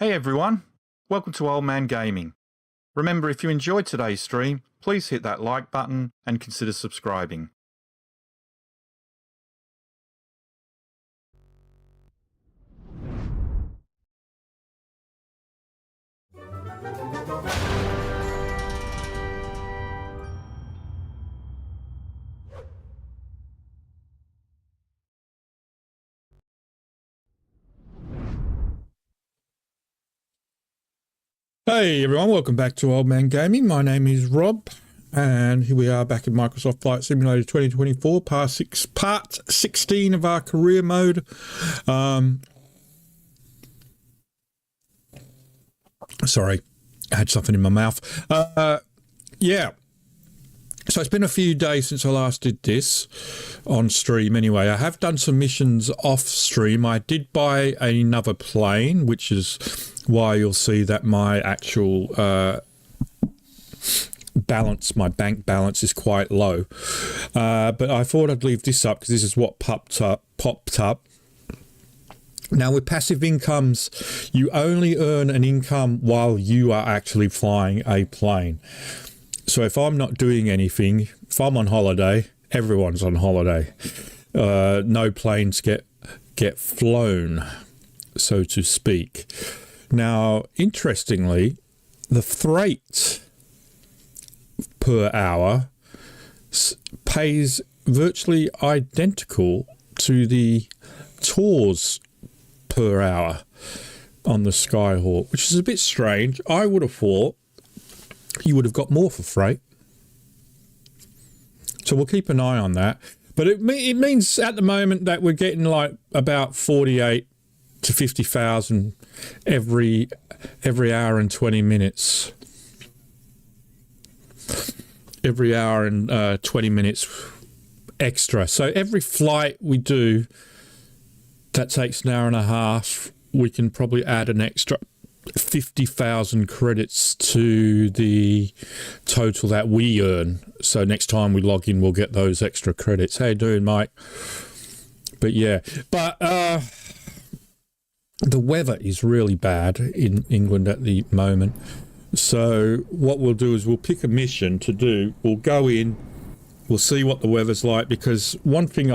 Hey everyone, welcome to Old Man Gaming. Remember, if you enjoyed today's stream, please hit that like button and consider subscribing. Hey everyone, welcome back to Old Man Gaming. My name is Rob, and here we are back in Microsoft Flight Simulator 2024, part 16 of our career mode. Sorry, I had something in my mouth. Yeah. So it's been a few days since I last did this on stream anyway. I have done some missions off stream. I did buy another plane, which is why you'll see that my actual balance, my bank balance is quite low. But I thought I'd leave this up because this is what popped up. Now with passive incomes, you only earn an income while you are actually flying a plane. So if I'm not doing anything, if I'm on holiday, everyone's on holiday. No planes get flown, so to speak. Now, interestingly, the freight per hour pays virtually identical to the tours per hour on the Skyhawk, which is a bit strange. I would have thought you would have got more for freight. So we'll keep an eye on that. But it means at the moment that we're getting like about 48 to 50,000 every hour and 20 minutes. Every hour and 20 minutes extra. So every flight we do that takes an hour and a half, we can probably add an extra 50,000 credits to the total that we earn. So next time we log in, we'll get those extra credits. How you doing, Mike? But yeah, but the weather is really bad in England at the moment. So what we'll do is we'll pick a mission to do. We'll go in, we'll see what the weather's like, because one thing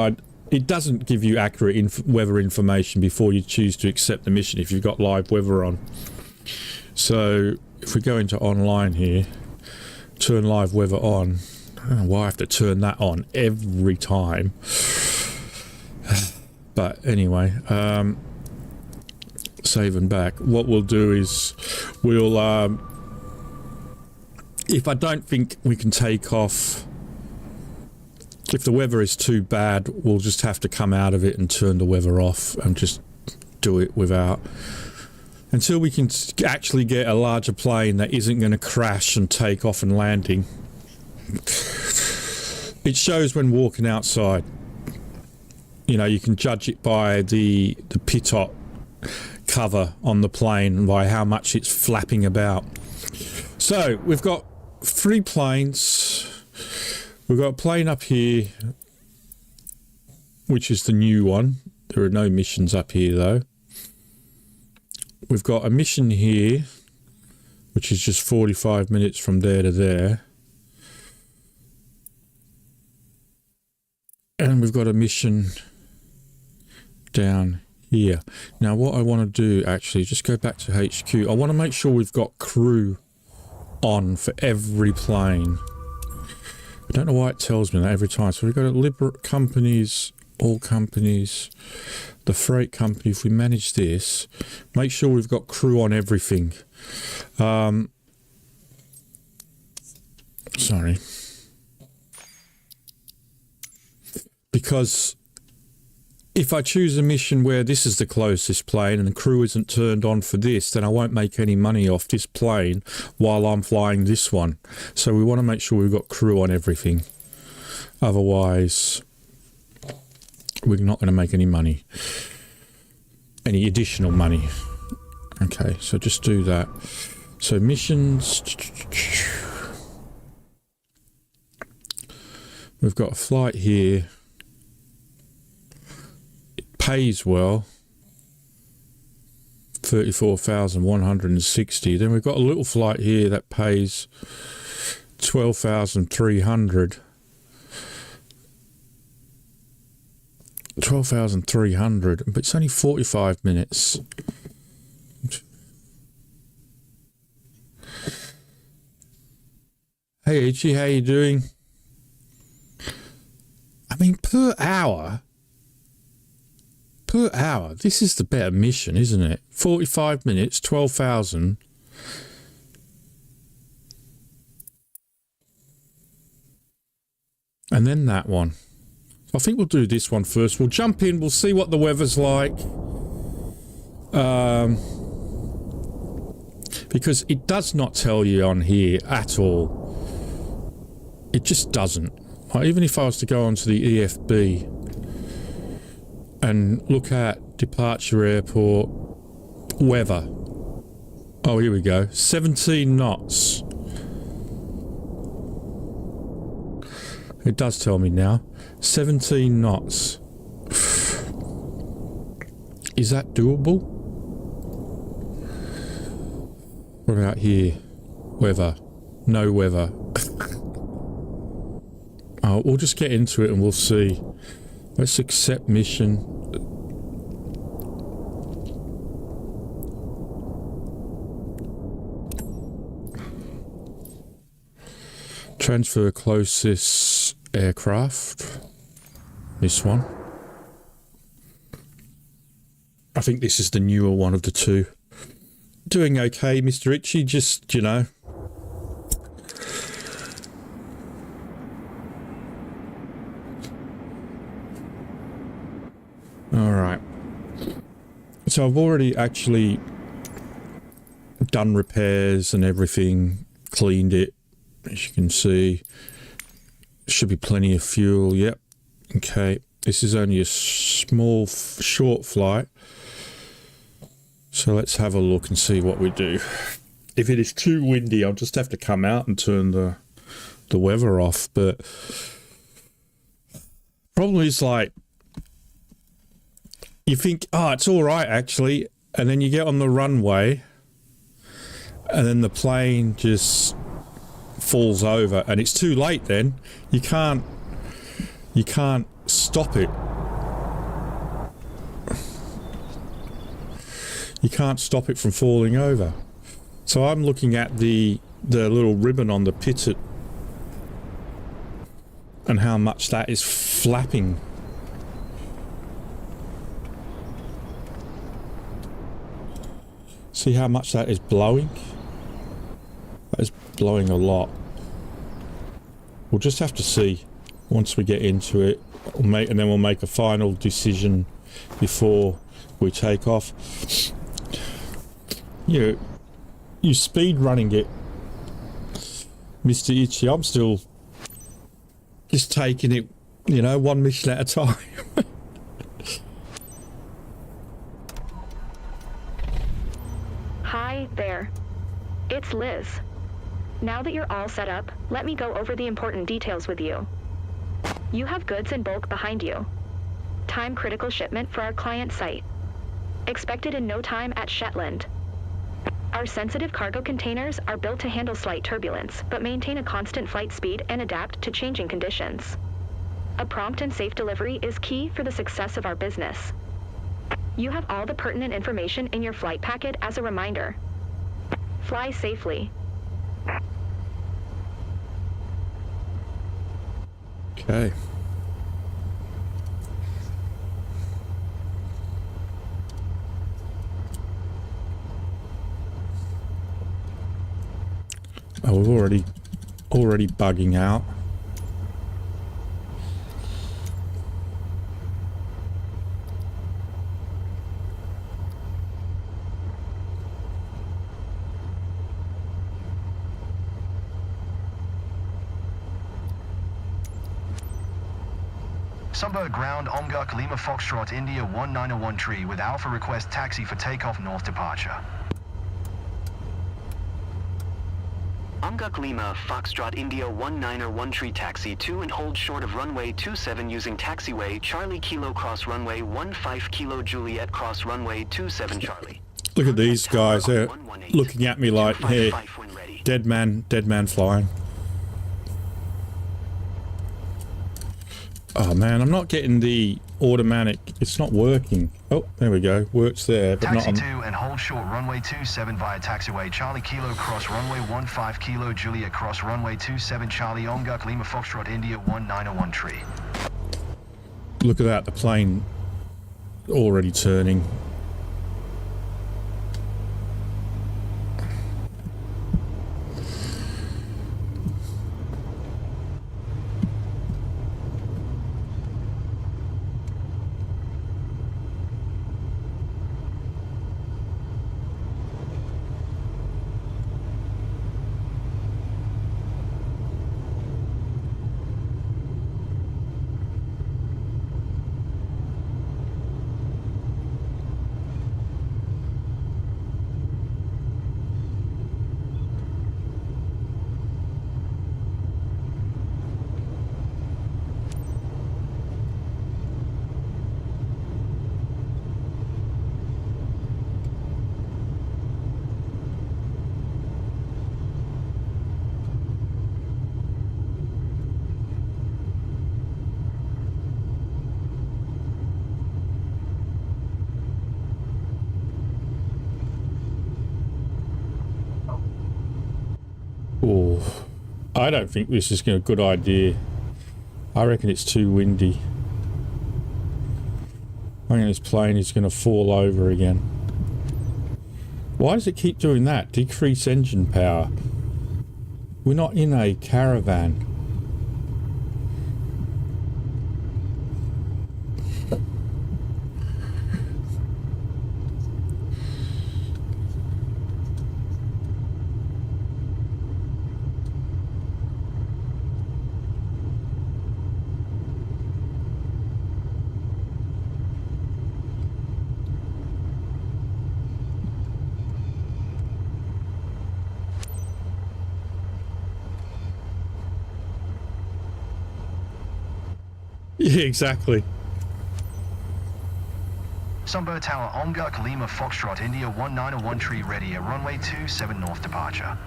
it doesn't give you accurate weather information before you choose to accept the mission if you've got live weather on. So if we go into online here, turn live weather on. I don't know why I have to turn that on every time. But anyway, save and back. What we'll do is we'll, if I don't think we can take off, if the weather is too bad, we'll just have to come out of it and turn the weather off and just do it without, until we can actually get a larger plane that isn't going to crash and take off and landing. It shows when walking outside. You know, you can judge it by the pitot cover on the plane, by how much it's flapping about. So we've got 3 planes. We've got a plane up here, which is the new one. There are no missions up here though. We've got a mission here, which is just 45 minutes from there to there. And we've got a mission down here. Now what I want to do, actually, just go back to HQ. I want to make sure we've got crew on for every plane. I don't know why it tells me that every time. So we've got liberate companies, all companies, the freight company. If we manage this, make sure we've got crew on everything. Sorry. Because if I choose a mission where this is the closest plane and the crew isn't turned on for this, then I won't make any money off this plane while I'm flying this one. So we want to make sure we've got crew on everything. Otherwise, we're not going to make any money. Any additional money. Okay, so just do that. So missions. We've got a flight here. Pays well, 34,160. Then we've got a little flight here that pays 12,300. 12,300, but it's only 45 minutes. Hey Itchy, how you doing? I mean, per hour, this is the better mission, isn't it? 45 minutes, 12,000. And then that one. I think we'll do this one first. We'll jump in, we'll see what the weather's like. Because it does not tell you on here at all. It just doesn't. Like, even if I was to go onto the EFB and look at departure airport weather. Oh, here we go. 17 knots. It does tell me now. 17 knots. Is that doable? What about here? Weather. No weather. Oh, we'll just get into it and we'll see. Let's accept mission. Transfer closest aircraft. This one. I think this is the newer one of the two. Doing okay, Mr. Itchy, just, you know. Alright. So I've already actually done repairs and everything, cleaned it. As you can see, should be plenty of fuel. Yep. Okay. This is only a small, short flight. So let's have a look and see what we do. If it is too windy, I'll just have to come out and turn the weather off. But problem is, like, you think, oh, it's all right, actually. And then you get on the runway and then the plane just falls over and it's too late then. You can't stop it. You can't stop it from falling over. So I'm looking at the little ribbon on the pitted and how much that is flapping. See how much that is blowing? That is blowing a lot. We'll just have to see once we get into it, and then we'll make a final decision before we take off. You speed running it, Mr. Itchy. I'm still just taking it, you know, one mission at a time. Hi there. It's Liz. Now that you're all set up, let me go over the important details with you. You have goods in bulk behind you. Time-critical shipment for our client site. Expected in no time at Shetland. Our sensitive cargo containers are built to handle slight turbulence, but maintain a constant flight speed and adapt to changing conditions. A prompt and safe delivery is key for the success of our business. You have all the pertinent information in your flight packet as a reminder. Fly safely. Okay. Oh, we're already bugging out. Sunbird ground, Omguk, Lima Foxtrot, India 1901 with Alpha request taxi for takeoff north departure. Omguk Lima, Foxtrot India 1901 taxi 2 and hold short of runway 27 using taxiway Charlie Kilo cross runway 15 Kilo Juliet cross runway 27 Charlie. Look at these guys. They're looking at me like, hey, dead man flying. Oh man, I'm not getting the automatic. It's not working. Oh, there we go. Works there, but Taxi not 2 and hold short runway 27 via taxiway Charlie Kilo cross runway 15 Kilo Juliet cross runway 27 Charlie Omguk Lima Foxtrot India 1901 tree. Look at that, the plane already turning. Oh, I don't think this is a good idea. I reckon it's too windy. I think this plane is going to fall over again. Why does it keep doing that? Decrease engine power. We're not in a caravan. Yeah, exactly. Sunbird Tower Omguk Lima Foxtrot India 1901 tree ready at runway 27 north departure.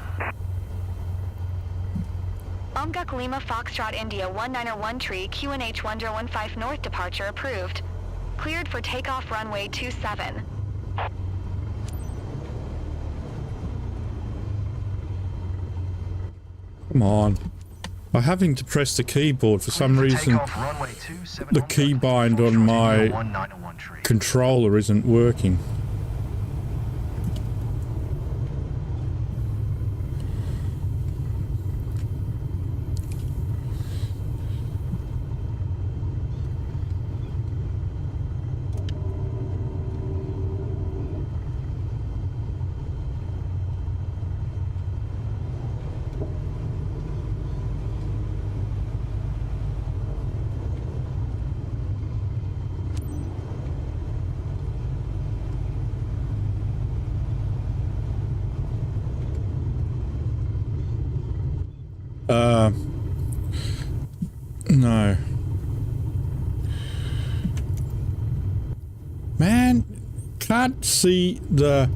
Omguk Lima Foxtrot India 1901 tree QNH 1015 north departure approved. Cleared for takeoff runway 27. Come on. I'm having to press the keyboard for some reason. The keybind on my controller isn't working. No. Man, can't see the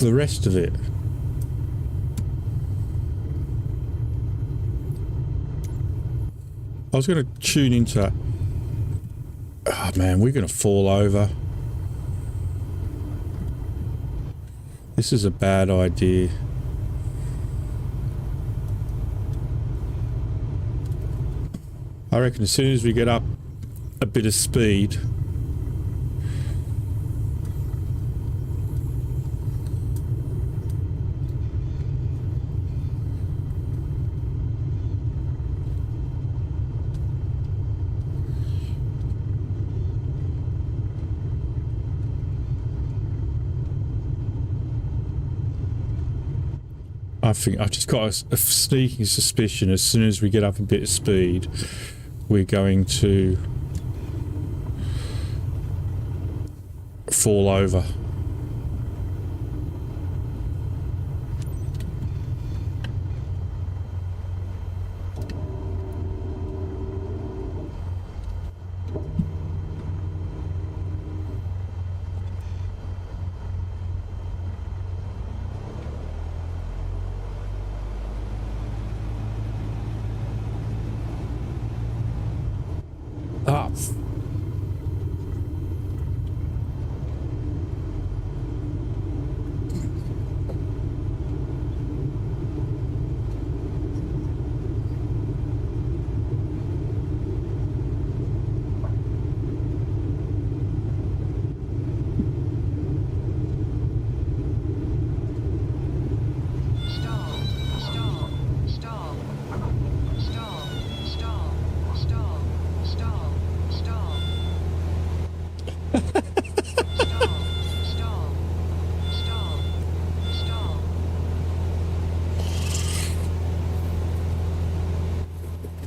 rest of it. I was going to tune into... Oh man, we're going to fall over. This is a bad idea. I reckon as soon as we get up a bit of speed, I think I've just got a sneaking suspicion as soon as we get up a bit of speed, we're going to fall over.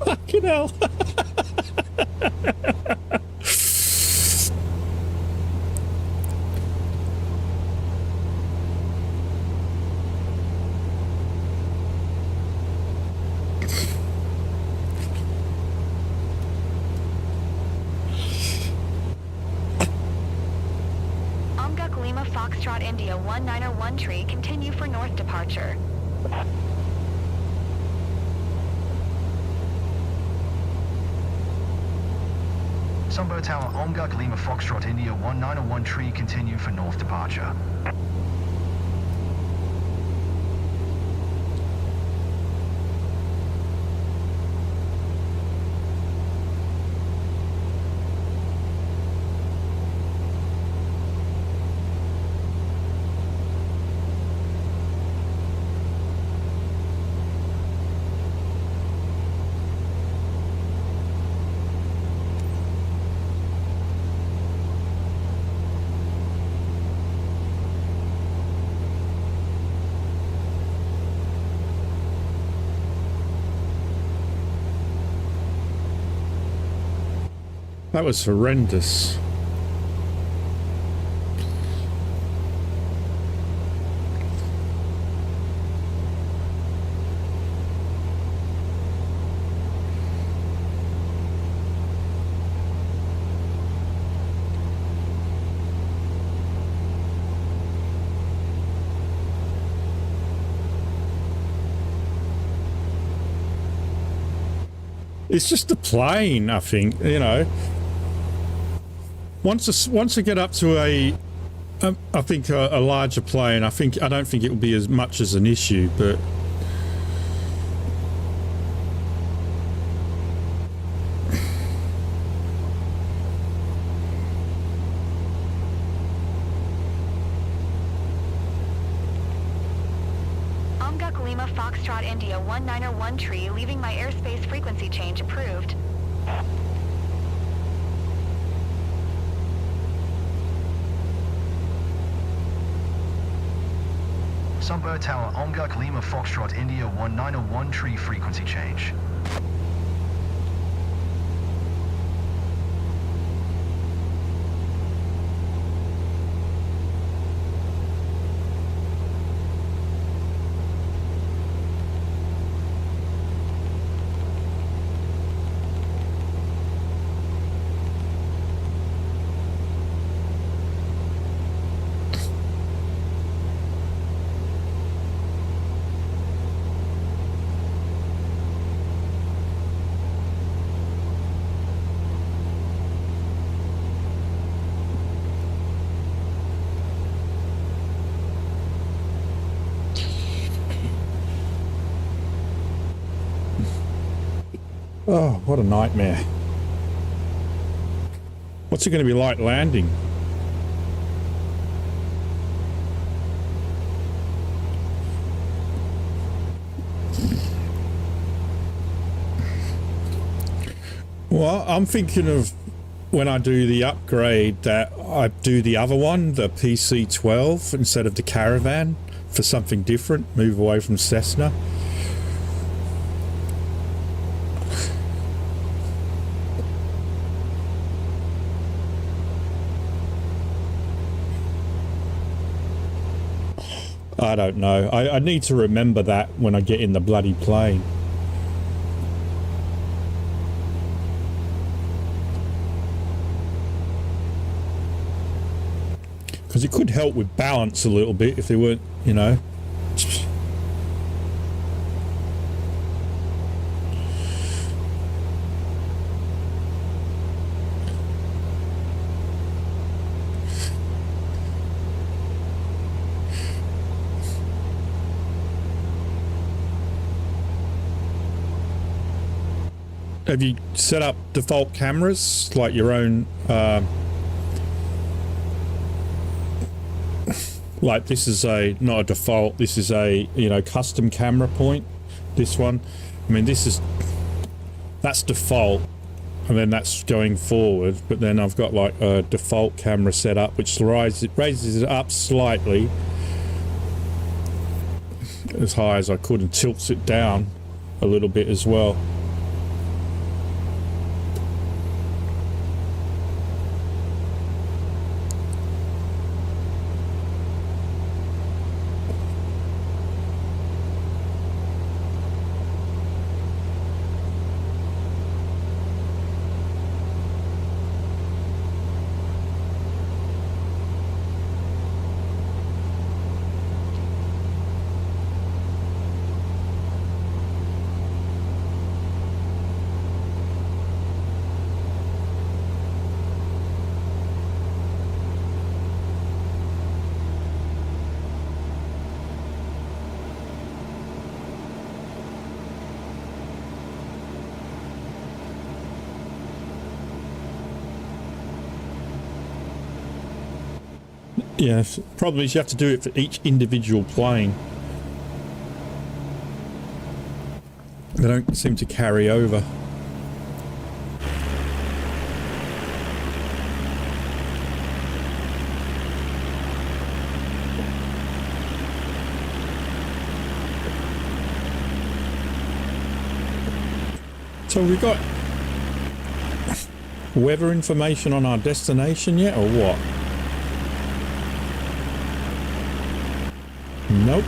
Fucking hell. Lima Foxtrot India 1901 tree, continue for north departure. Sunbird Tower, Omguk Lima Foxtrot India 1901 tree, continue for north departure. That was horrendous. It's just the plane, I think, you know. Once I get up to I think a larger plane, I don't think it will be as much as an issue, but Omguk Lima Foxtrot India 1901 tree, leaving my airspace frequency change approved. Sunbird Tower, Omguk Lima Foxtrot India 1901 tree, frequency change. oh, what a nightmare. What's it going to be like landing? Well, I'm thinking of when I do the upgrade that I do the other one, the PC-12, instead of the Caravan, for something different, move away from Cessna. I don't know. I need to remember that when I get in the bloody plane. Because it could help with balance a little bit if they weren't, you know. have you set up default cameras, like your own, like this is not a default, this is a, you know, custom camera point, this one. I mean, that's default, and then that's going forward, but then I've got like a default camera set up, which raises it up slightly, as high as I could, and tilts it down a little bit as well. Yeah, problem is you have to do it for each individual plane. They don't seem to carry over. So we got weather information on our destination yet, or what? Nope.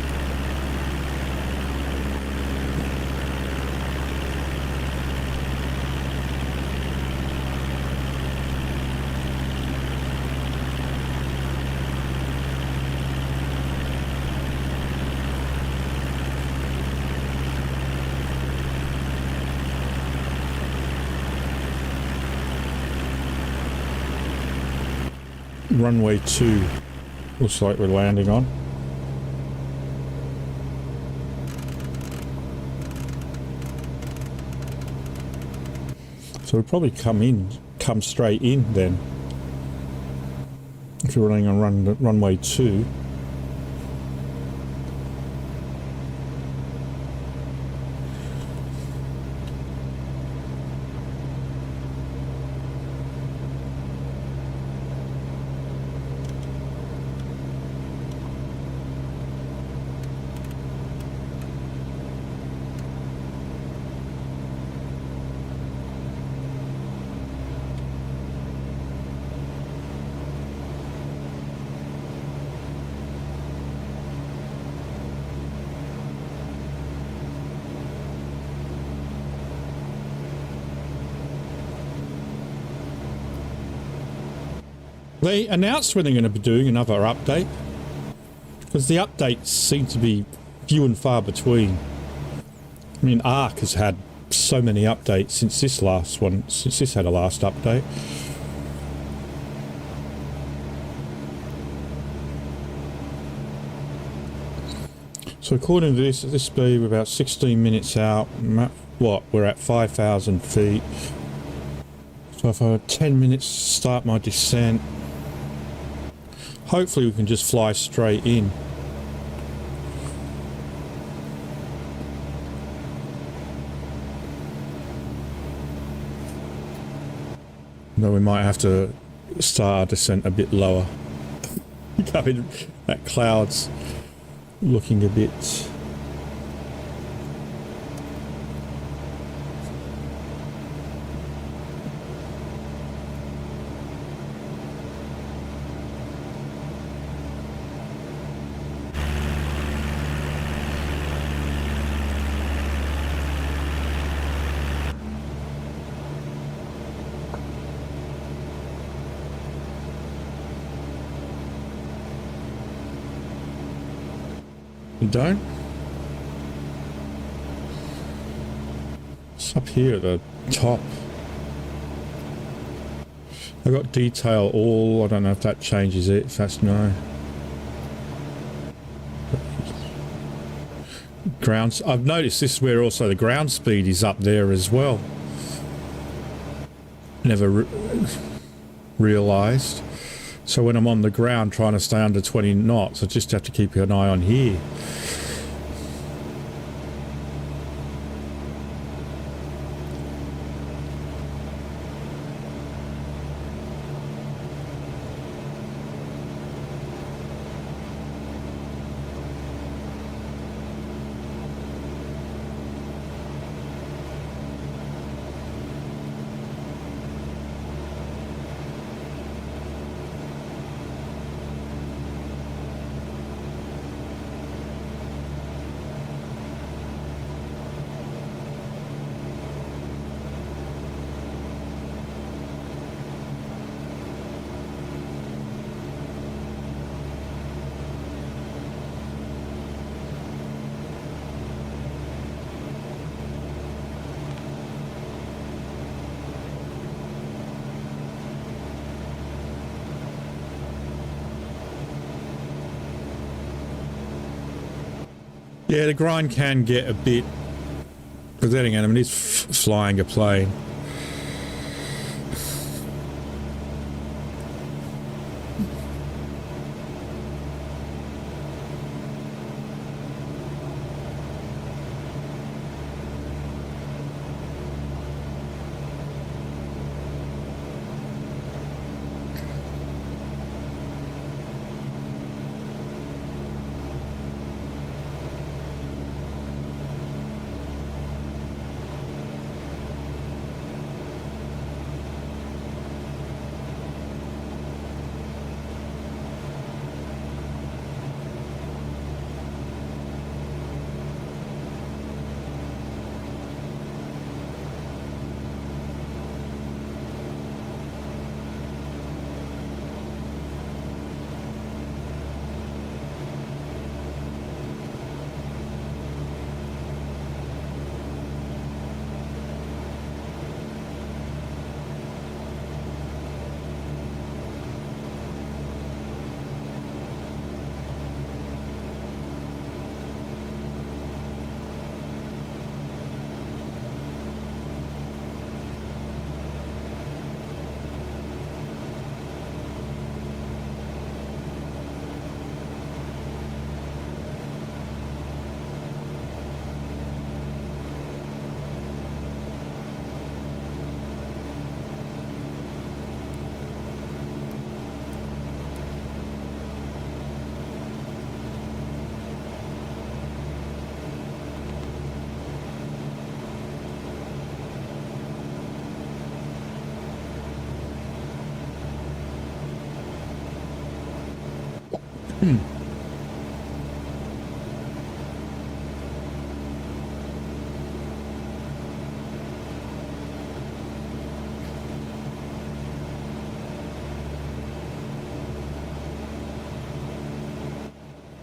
Runway 2 looks like we're landing on. So we'll probably come straight in then. If you're running on runway 2. They announced when they're going to be doing another update, because the updates seem to be few and far between. I mean, Ark has had so many updates since this had a last update. So according to this, at this speed, we're about 16 minutes out. What? We're at 5,000 feet. So if I had 10 minutes to start my descent, hopefully we can just fly straight in. No, we might have to start our descent a bit lower. That cloud's looking a bit... You don't? It's up here at the top. I've got detail all. I don't know if that changes it. If that's no. Grounds. I've noticed this is where also the ground speed is up there as well. never realised. So when I'm on the ground trying to stay under 20 knots, I just have to keep an eye on here. Yeah, the grind can get a bit pathetic, and I mean, it's flying a plane.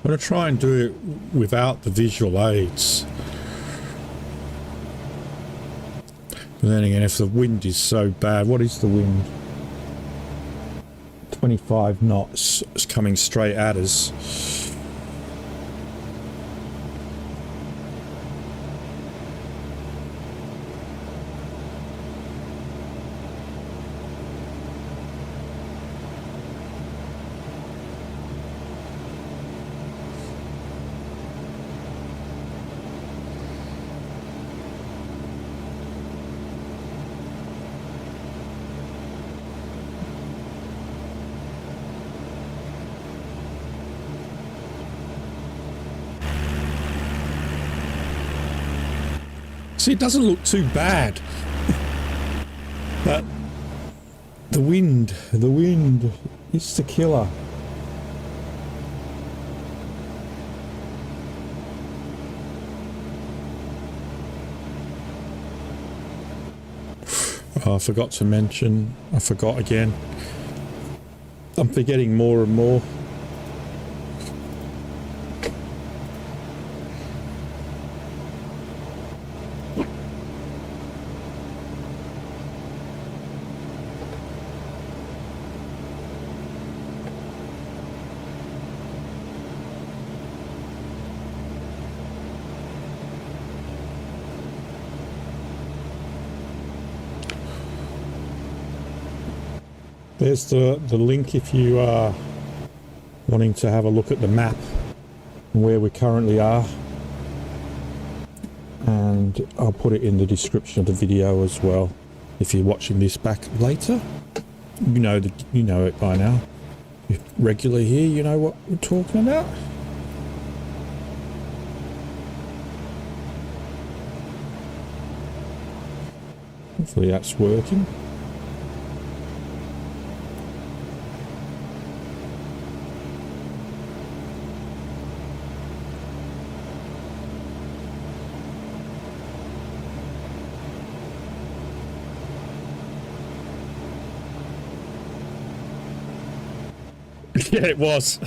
I'm going to try and do it without the visual aids. But then again, if the wind is so bad, what is the wind? 25 knots. It's coming straight at us. See, it doesn't look too bad, but the wind is the killer. Oh, I forgot to mention, I forgot again. I'm forgetting more and more. There's the link if you are wanting to have a look at the map and where we currently are. And I'll put it in the description of the video as well. If you're watching this back later, you know it by now. If you're regular here, you know what we're talking about. Hopefully that's working. Yeah, it was.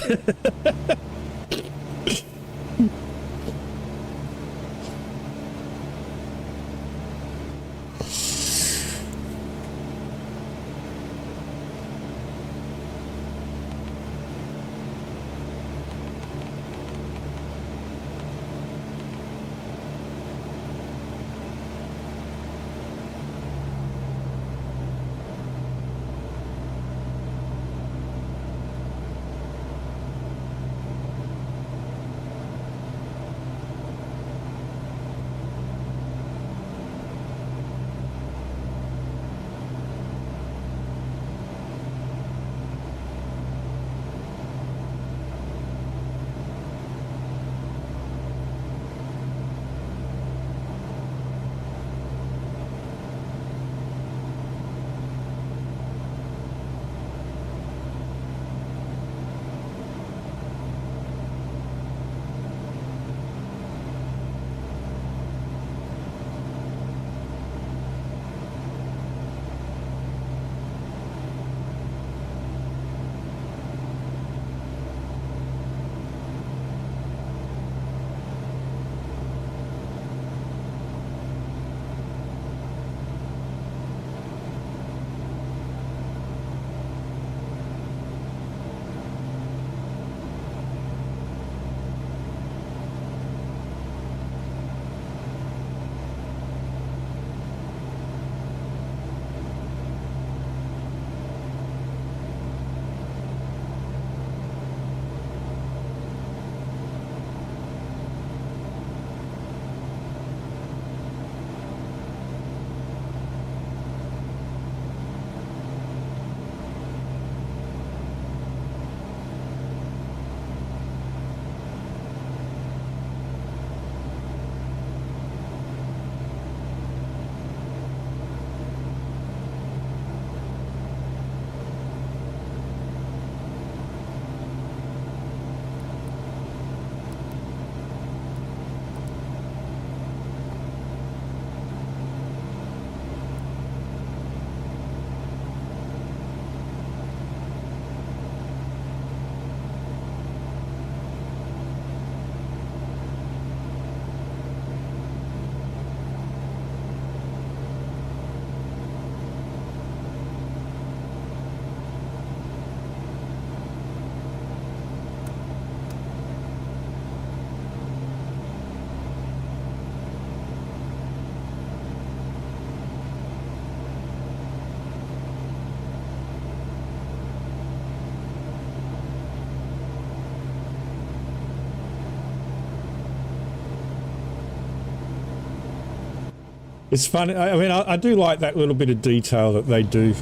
It's funny. I mean, I do like that little bit of detail that they do.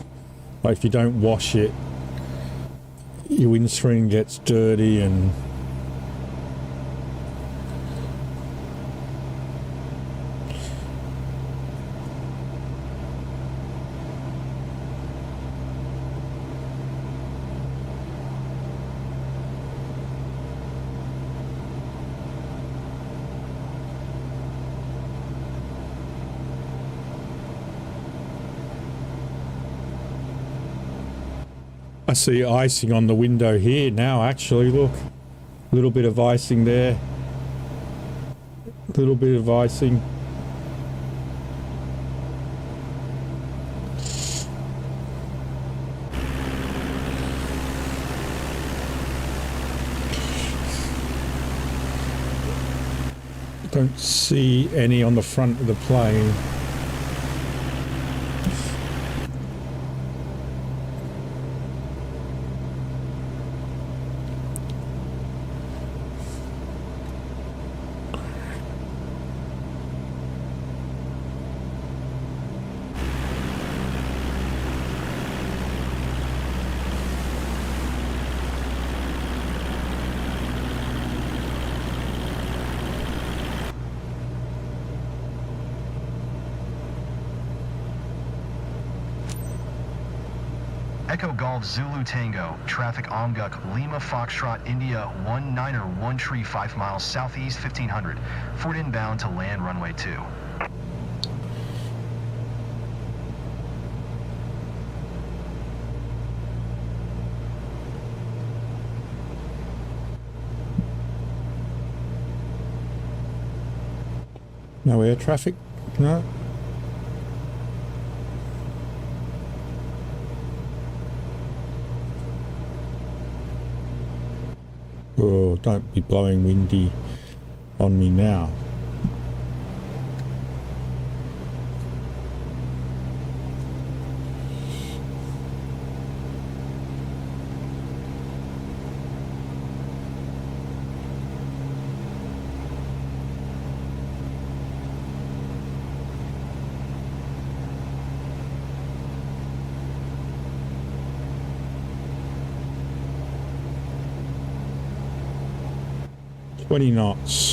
Like if you don't wash it, your windscreen gets dirty and I see icing on the window here now, actually. Look, a little bit of icing there. A little bit of icing. Don't see any on the front of the plane. Echo Golf Zulu Tango, traffic Omguk, Lima Foxtrot, India 191 tree 5 miles southeast 1500, Fort inbound to land runway 2. No air traffic? No. Oh, don't be blowing windy on me now. Twenty knots.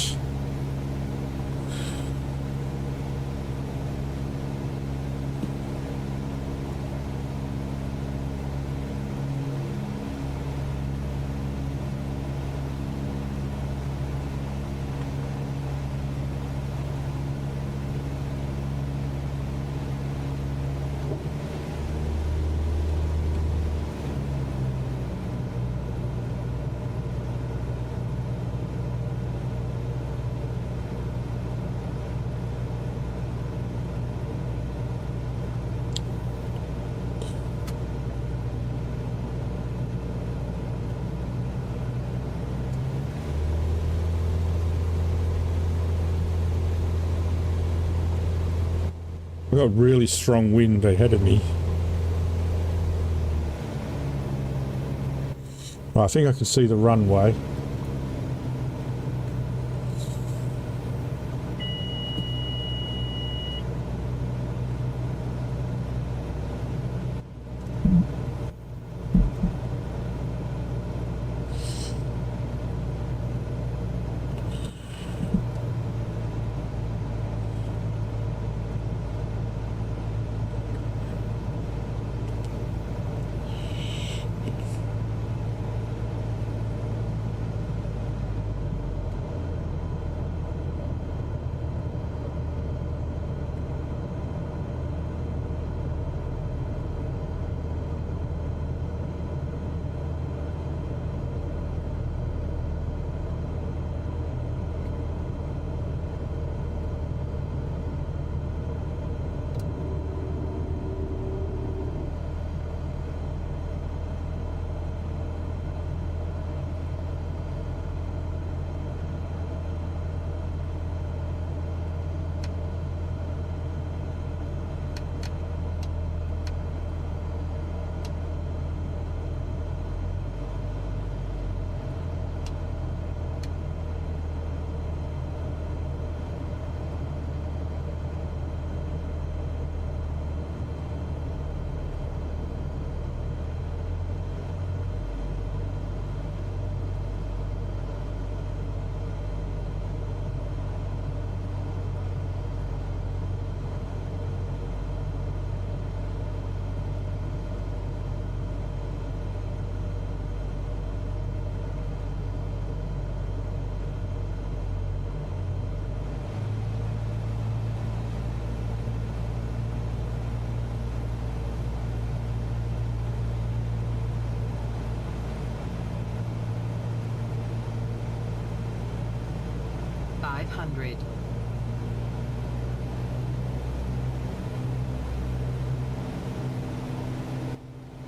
I've got really strong wind ahead of me. I think I can see the runway.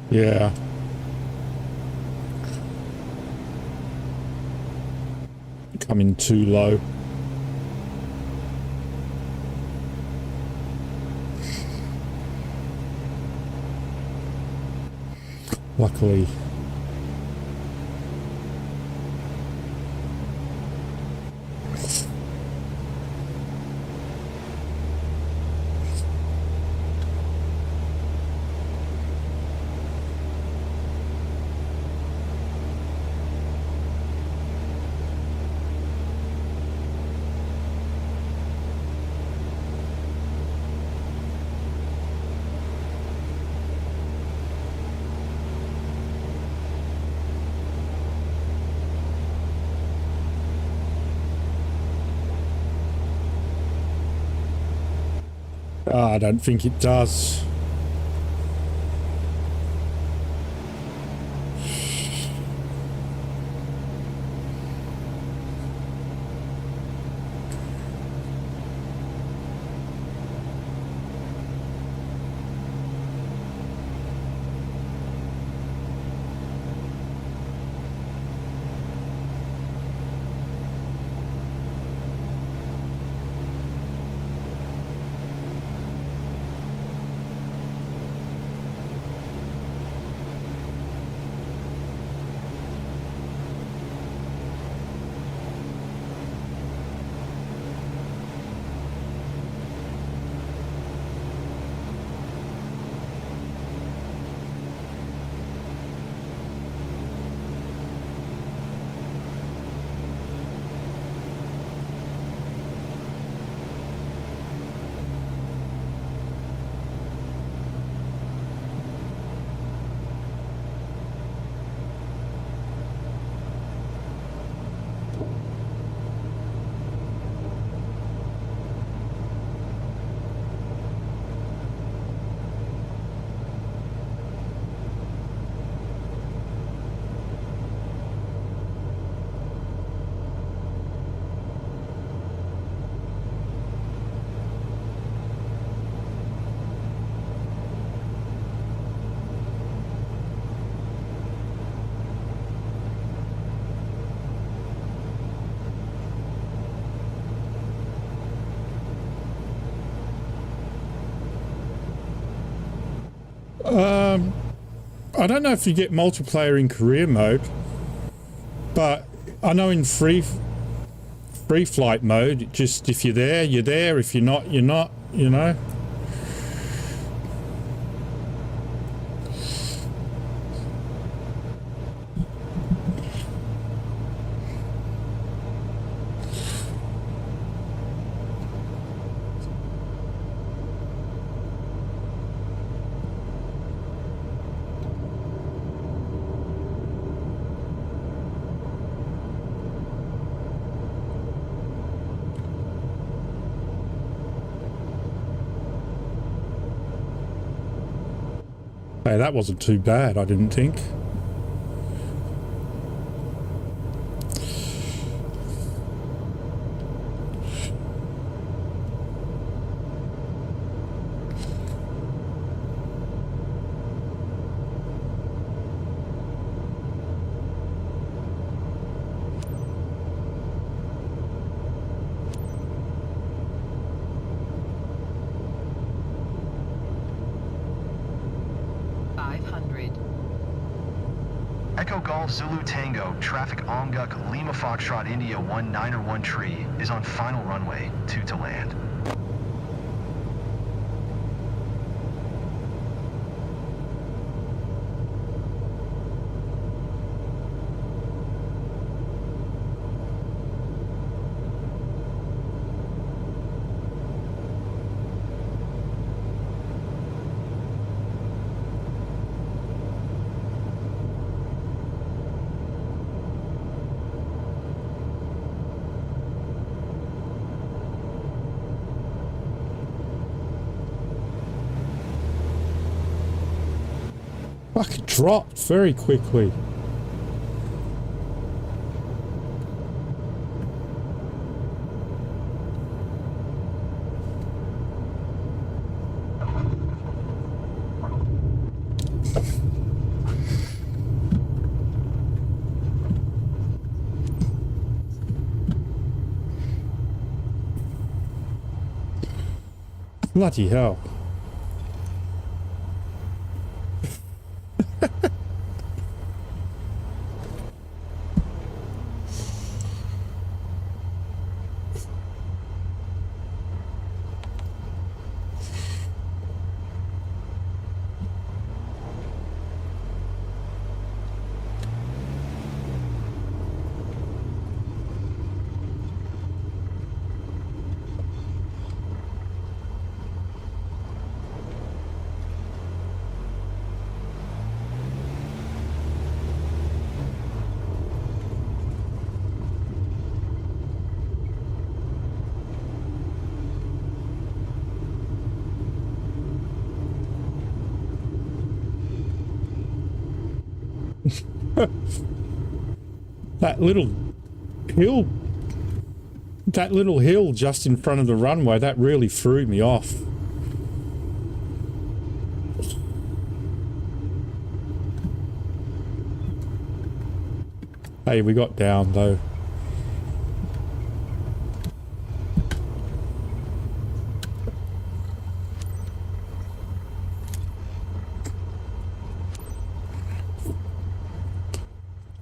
Yeah. Coming too low. Luckily. I don't think it does. I don't know if you get multiplayer in career mode, but I know in free flight mode, just if you're there, you're there. If you're not, you're not, you know. Hey, that wasn't too bad, I didn't think. Echo Golf Zulu Tango, traffic Omguk Lima Foxtrot India 191 tree is on final runway 2 to land. Fucking dropped very quickly. Bloody hell. That little hill, just in front of the runway, that really threw me off. Hey, we got down though.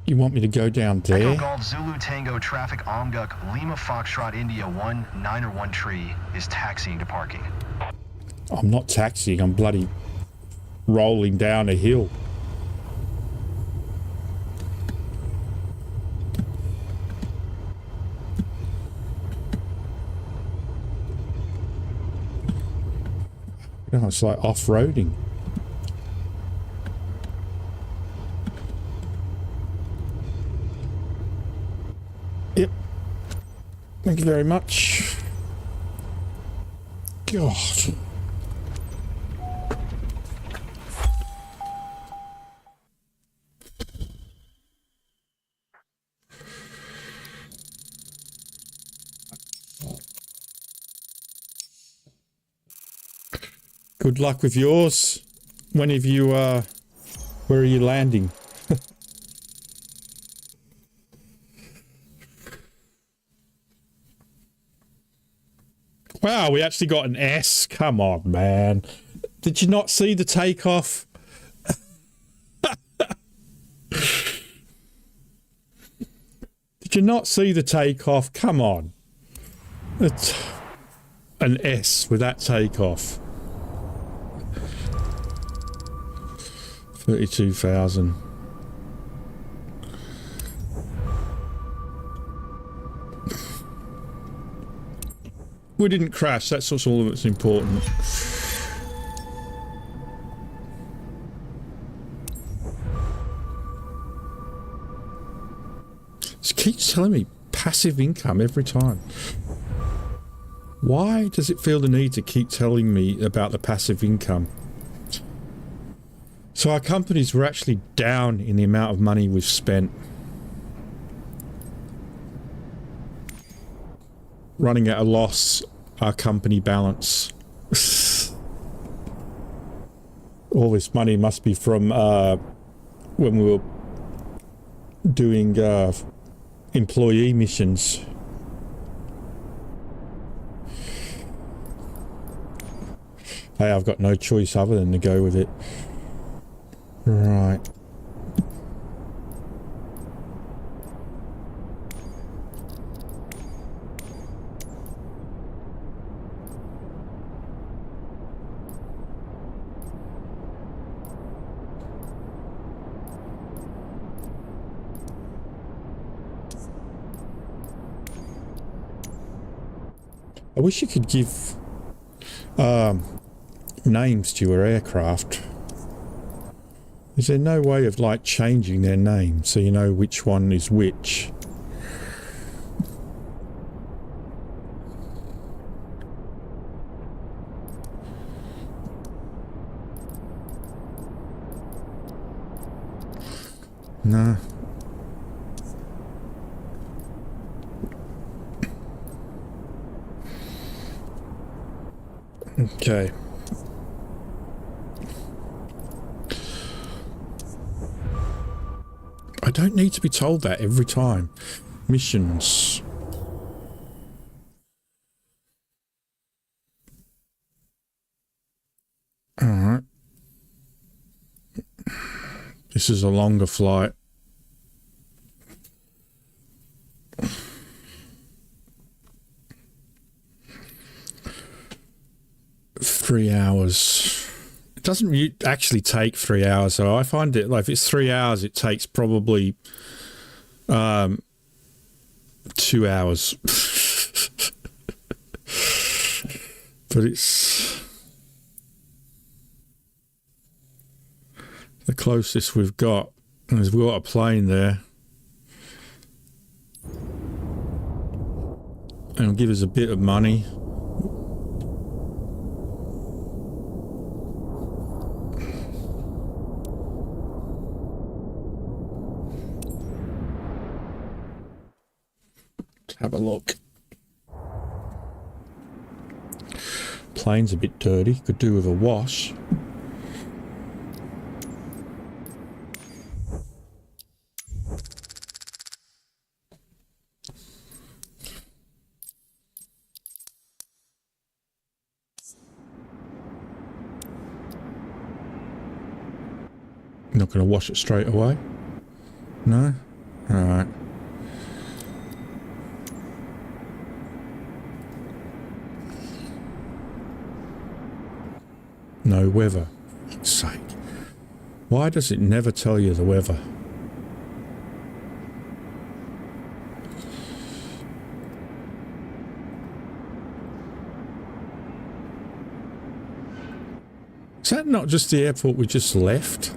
You want me to go down there? Echo Golf Zulu Tango traffic Omguk Lima Foxtrot India 191 tree is taxiing to parking. I'm not taxiing, I'm bloody rolling down a hill. Oh, it's like off-roading. Yep. Thank you very much. God. Good luck with yours. When have you, where are you landing? Wow, we actually got an S. Come on, man. Did you not see the takeoff? Did you not see the takeoff? Come on. It's an S with that takeoff. 32,000. We didn't crash, that's what's all that's important. It keeps telling me passive income every time. Why does it feel the need to keep telling me about the passive income? So our companies were actually down in the amount of money we've spent. Running at a loss, our company balance. All this money must be from when we were doing employee missions. Hey, I've got no choice other than to go with it. Right. I wish you could give names to your aircraft. Is there no way of like changing their name so you know which one is which? No. Okay. I don't need to be told that every time. Missions. Alright. This is a longer flight. Three hours. It doesn't actually take 3 hours, so I find it like if it's 3 hours, it takes probably 2 hours. But it's the closest we've got. And we've got a plane there. And it'll give us a bit of money. Have a look. Plane's a bit dirty. Could do with a wash. Not going to wash it straight away? No? Alright. No weather. For fuck's sake. Why does it never tell you the weather? Is that not just the airport we just left?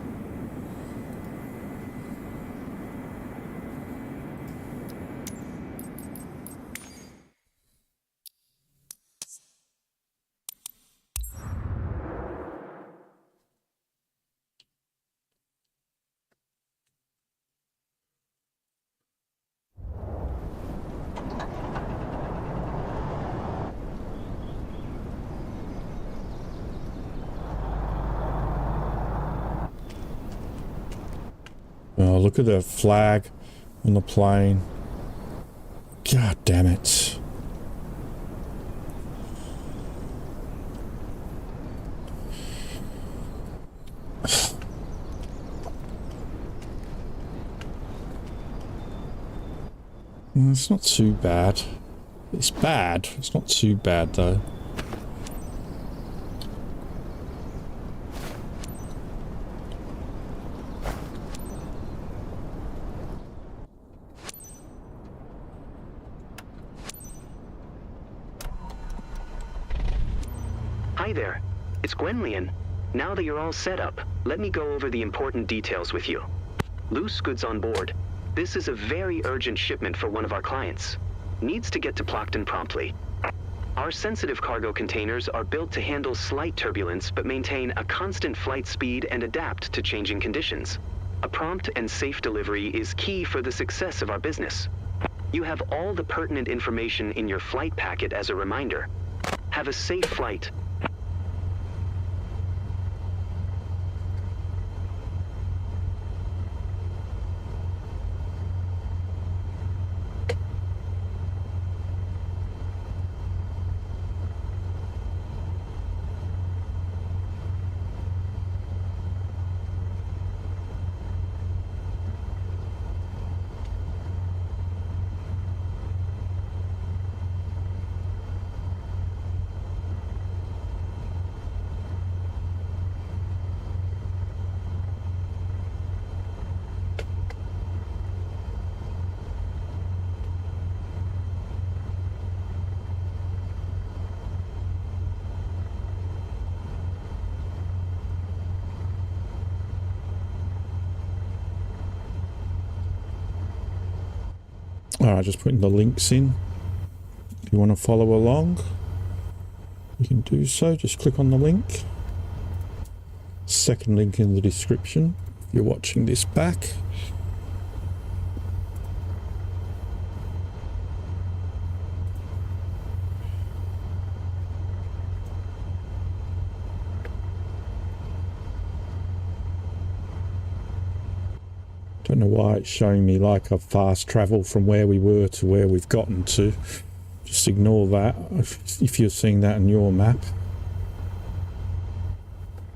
Oh, look at the flag on the plane. God damn it. It's not too bad. It's bad. It's not too bad though. Hi there. It's Gwenllian. Now that you're all set up, let me go over the important details with you. Loose goods on board. This is a very urgent shipment for one of our clients. Needs to get to Plockton promptly. Our sensitive cargo containers are built to handle slight turbulence but maintain a constant flight speed and adapt to changing conditions. A prompt and safe delivery is key for the success of our business. You have all the pertinent information in your flight packet as a reminder. Have a safe flight. Alright, just putting the links in. If you want to follow along, you can do so. Just click on the link. Second link in the description if you're watching this back. Don't know why it's showing me like a fast travel from where we were to where we've gotten to. Just ignore that if you're seeing that in your map.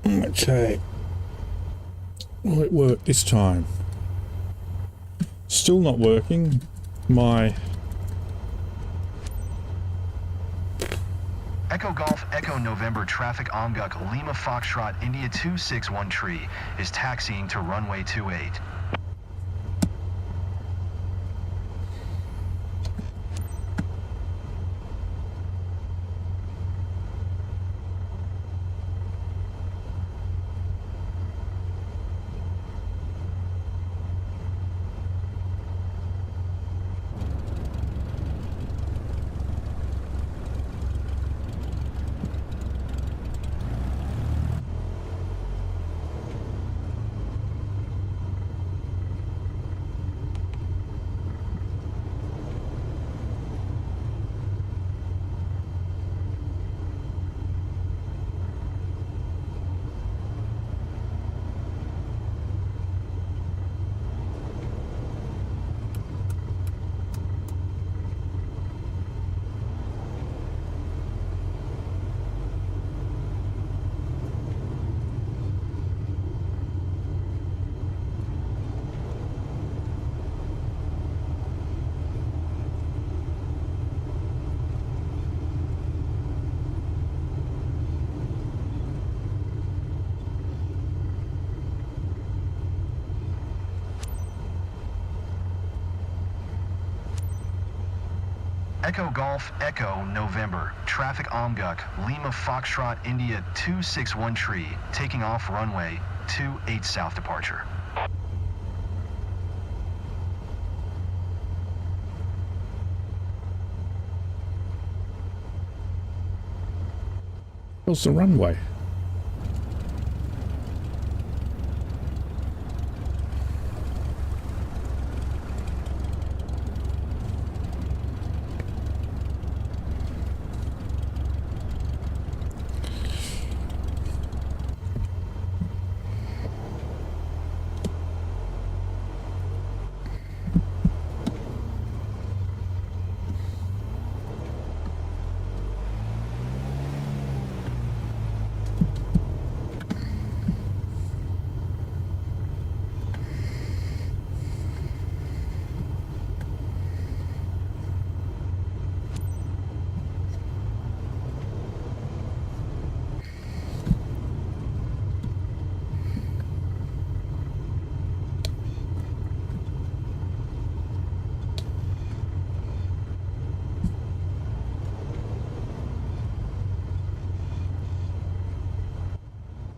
Okay. Will it work this time? Still not working. My Echo Golf Echo November traffic Omguk Lima Foxtrot India 261 is taxiing to runway 28. Echo Golf, Echo, November. Traffic Omguk, Lima Foxtrot, India 261 tree. Taking off runway 28 south departure. Where's the runway?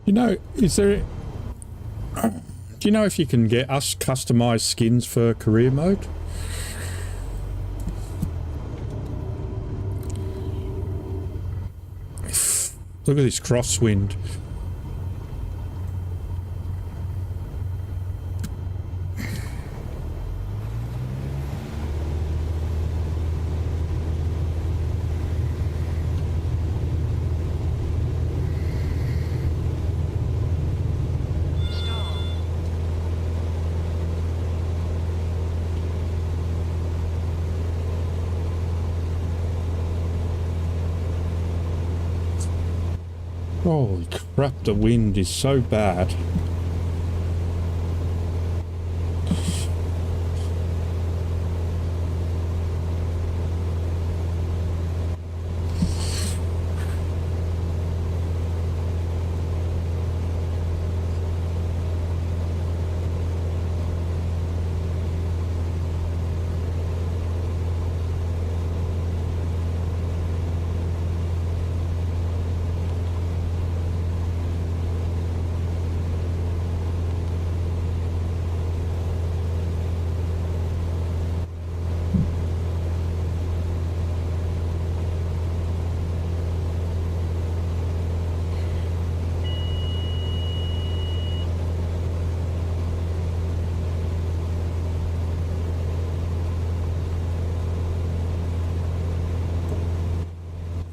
You know, is there... Do you know if you can get us customized skins for career mode? Look at this crosswind. Holy crap, the wind is so bad.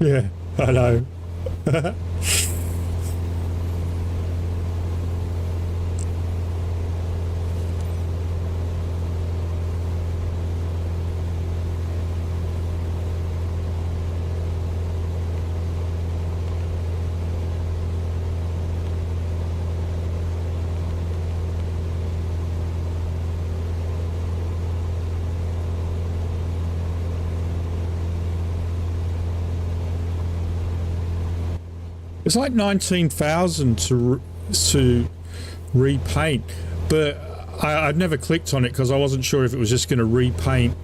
Yeah, I know. It's like 19,000 to repaint, but I'd never clicked on it because I wasn't sure if it was just going to repaint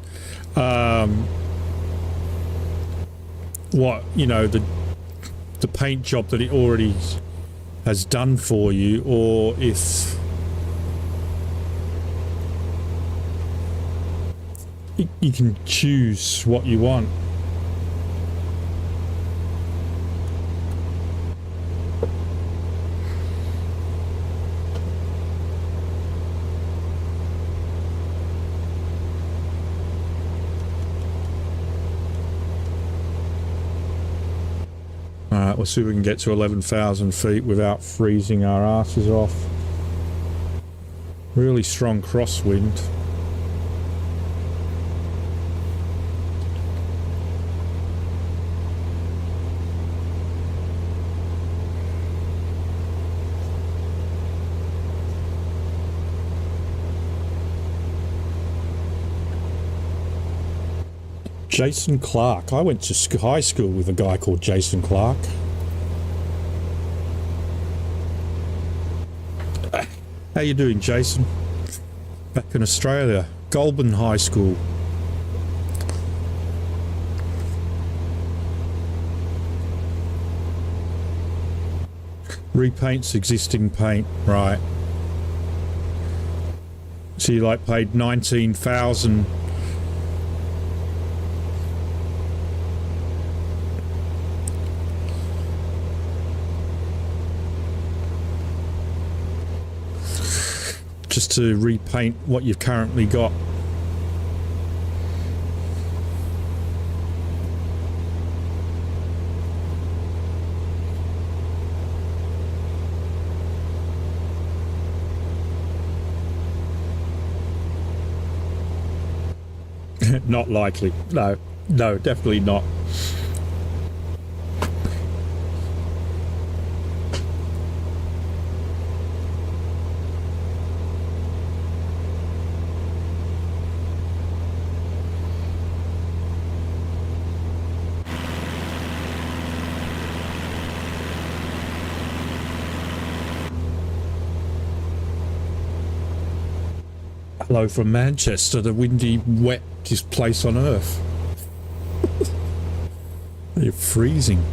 what, you know, the paint job that it already has done for you, or if you can choose what you want. We'll see if we can get to 11,000 feet without freezing our asses off. Really strong crosswind. Jason Clark. I went to high school with a guy called Jason Clark. How you doing, Jason? Back in Australia, Goulburn High School. Repaints existing paint, right. So you like paid 19,000. Just to repaint what you've currently got. Not likely. No, definitely not. Hello from Manchester, the windy, wettest place on earth. You're freezing.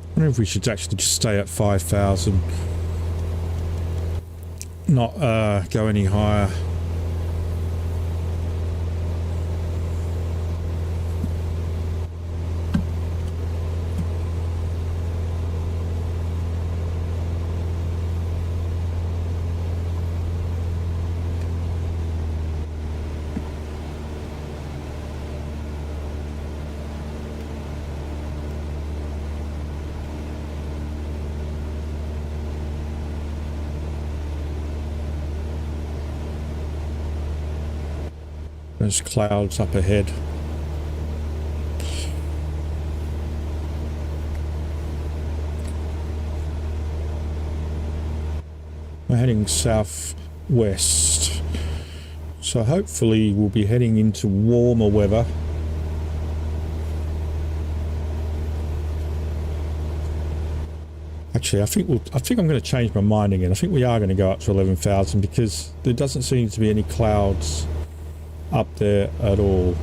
I wonder if we should actually just stay at 5,000. Not go any higher. There's clouds up ahead. We're heading southwest, so hopefully we'll be heading into warmer weather. Actually, I think I'm going to change my mind again. I think we are going to go up to 11,000 because there doesn't seem to be any clouds up there at all.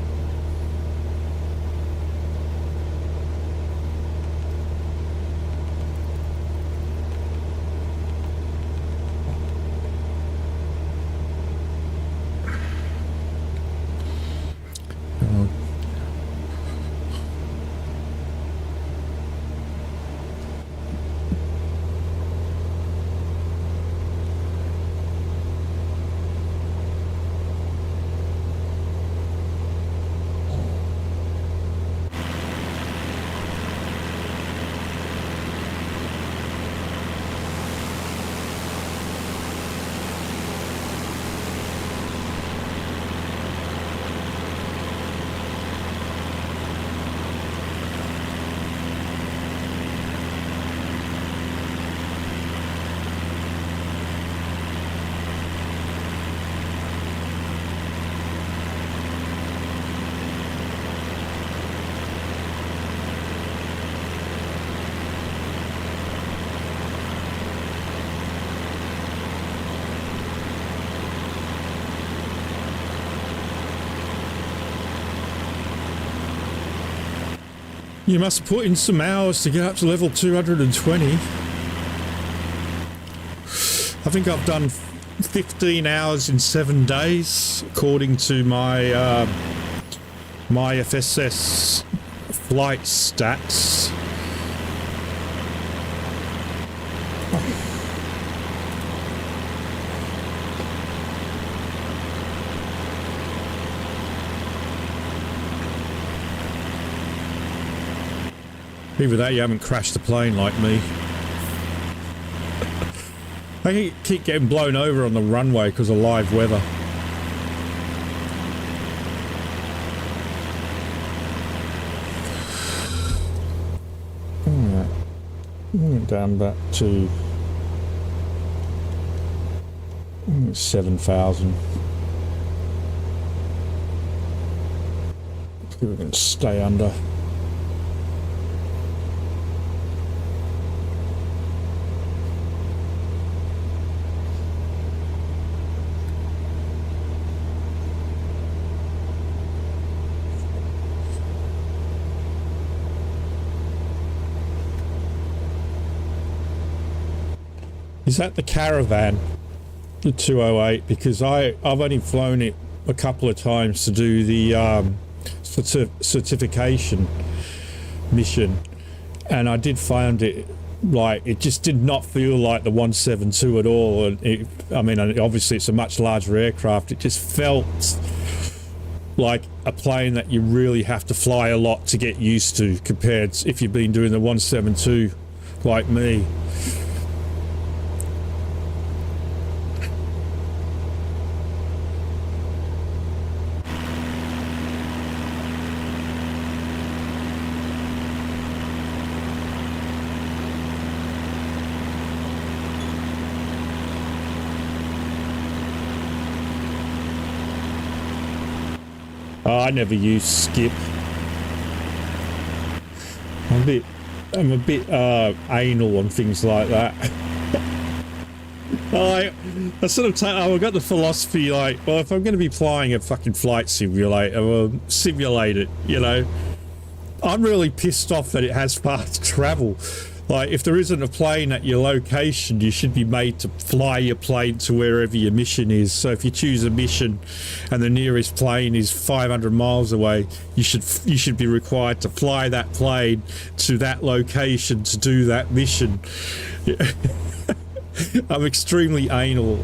You must have put in some hours to get up to level 220. I think I've done 15 hours in 7 days, according to my my FSS flight stats. Either that, you haven't crashed the plane like me. I keep getting blown over on the runway because of live weather. Alright. Down back to 7,000. We can stay under. Is that the Caravan, the 208? Because I've only flown it a couple of times to do the certification mission, and I did find it like it just did not feel like the 172 at all. And I mean, obviously it's a much larger aircraft. It just felt like a plane that you really have to fly a lot to get used to, compared to if you've been doing the 172 like me. I never use Skip. I'm a bit anal on things like that. I sort of I've got the philosophy like, well, if I'm going to be flying a fucking flight simulator, well, simulate it, you know. I'm really pissed off that it has fast travel. Like, if there isn't a plane at your location, you should be made to fly your plane to wherever your mission is. So if you choose a mission and the nearest plane is 500 miles away, you should be required to fly that plane to that location to do that mission. I'm extremely anal.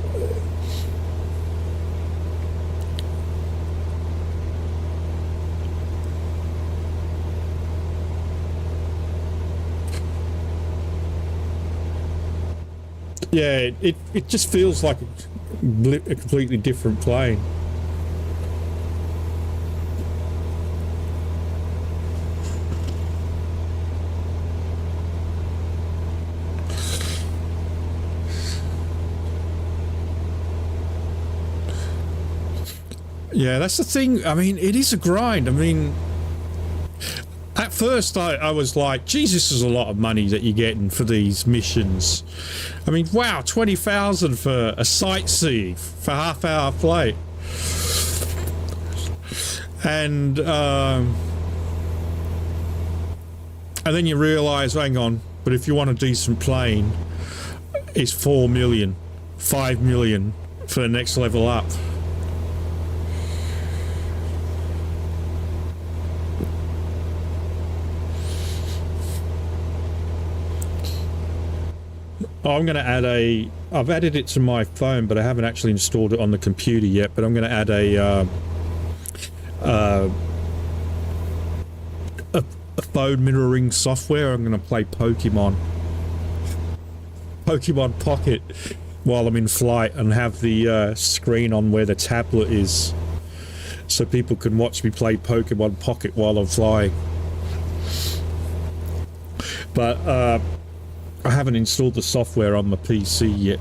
Yeah, it just feels like a completely different plane. Yeah, that's the thing. I mean, it is a grind. I mean, at first I was like, geez, this is a lot of money that you're getting for these missions. I mean, wow, 20,000 for a sightseeing for half-hour flight. And then you realise, hang on, but if you want a decent plane, it's 4 million, 5 million for the next level up. I'm going to add I've added it to my phone, but I haven't actually installed it on the computer yet, but I'm going to add a phone mirroring software. I'm going to play Pokemon Pocket while I'm in flight and have the screen on where the tablet is, so people can watch me play Pokemon Pocket while I'm flying. But I haven't installed the software on my PC yet.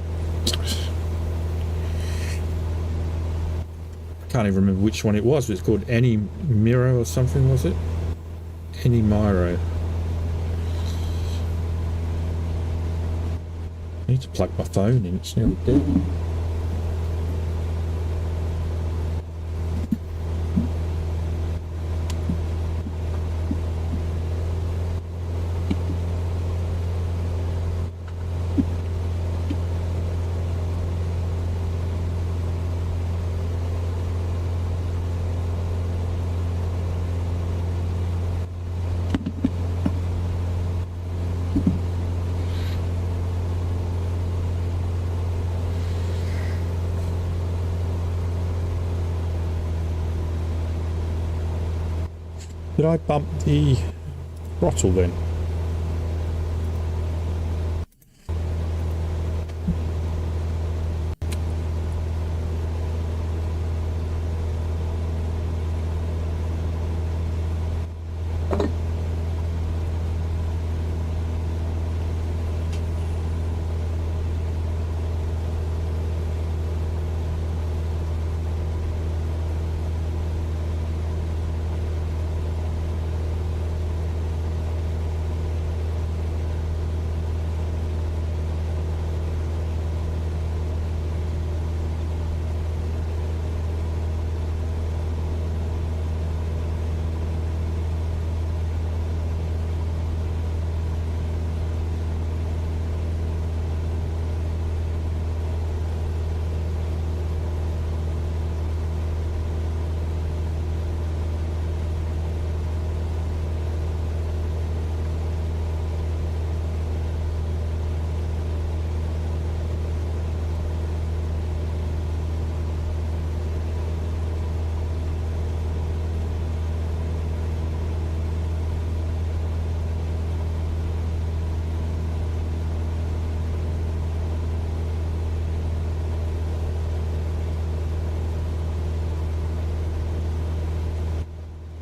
I can't even remember which one it was. It's called Any Miro or something, was it? Any Miro. I need to plug my phone in, it's nearly dead. Did I bump the throttle then?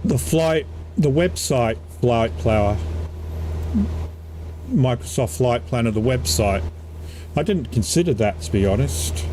the website Flight Planner, Microsoft Flight Planner, the website. I didn't consider that, to be honest.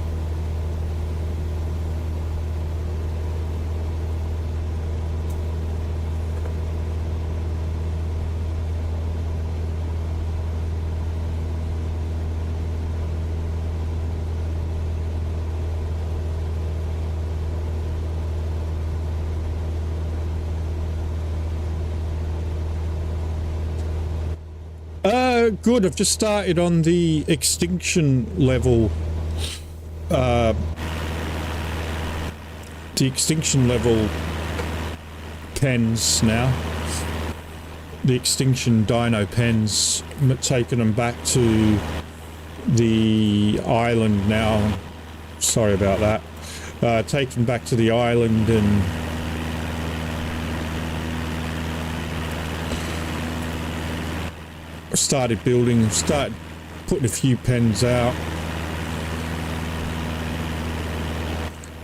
Good. I've just started on the extinction level. The extinction level pens now. The extinction dino pens. Taking them back to the island now. Sorry about that. Taken back to the island and started putting a few pens out.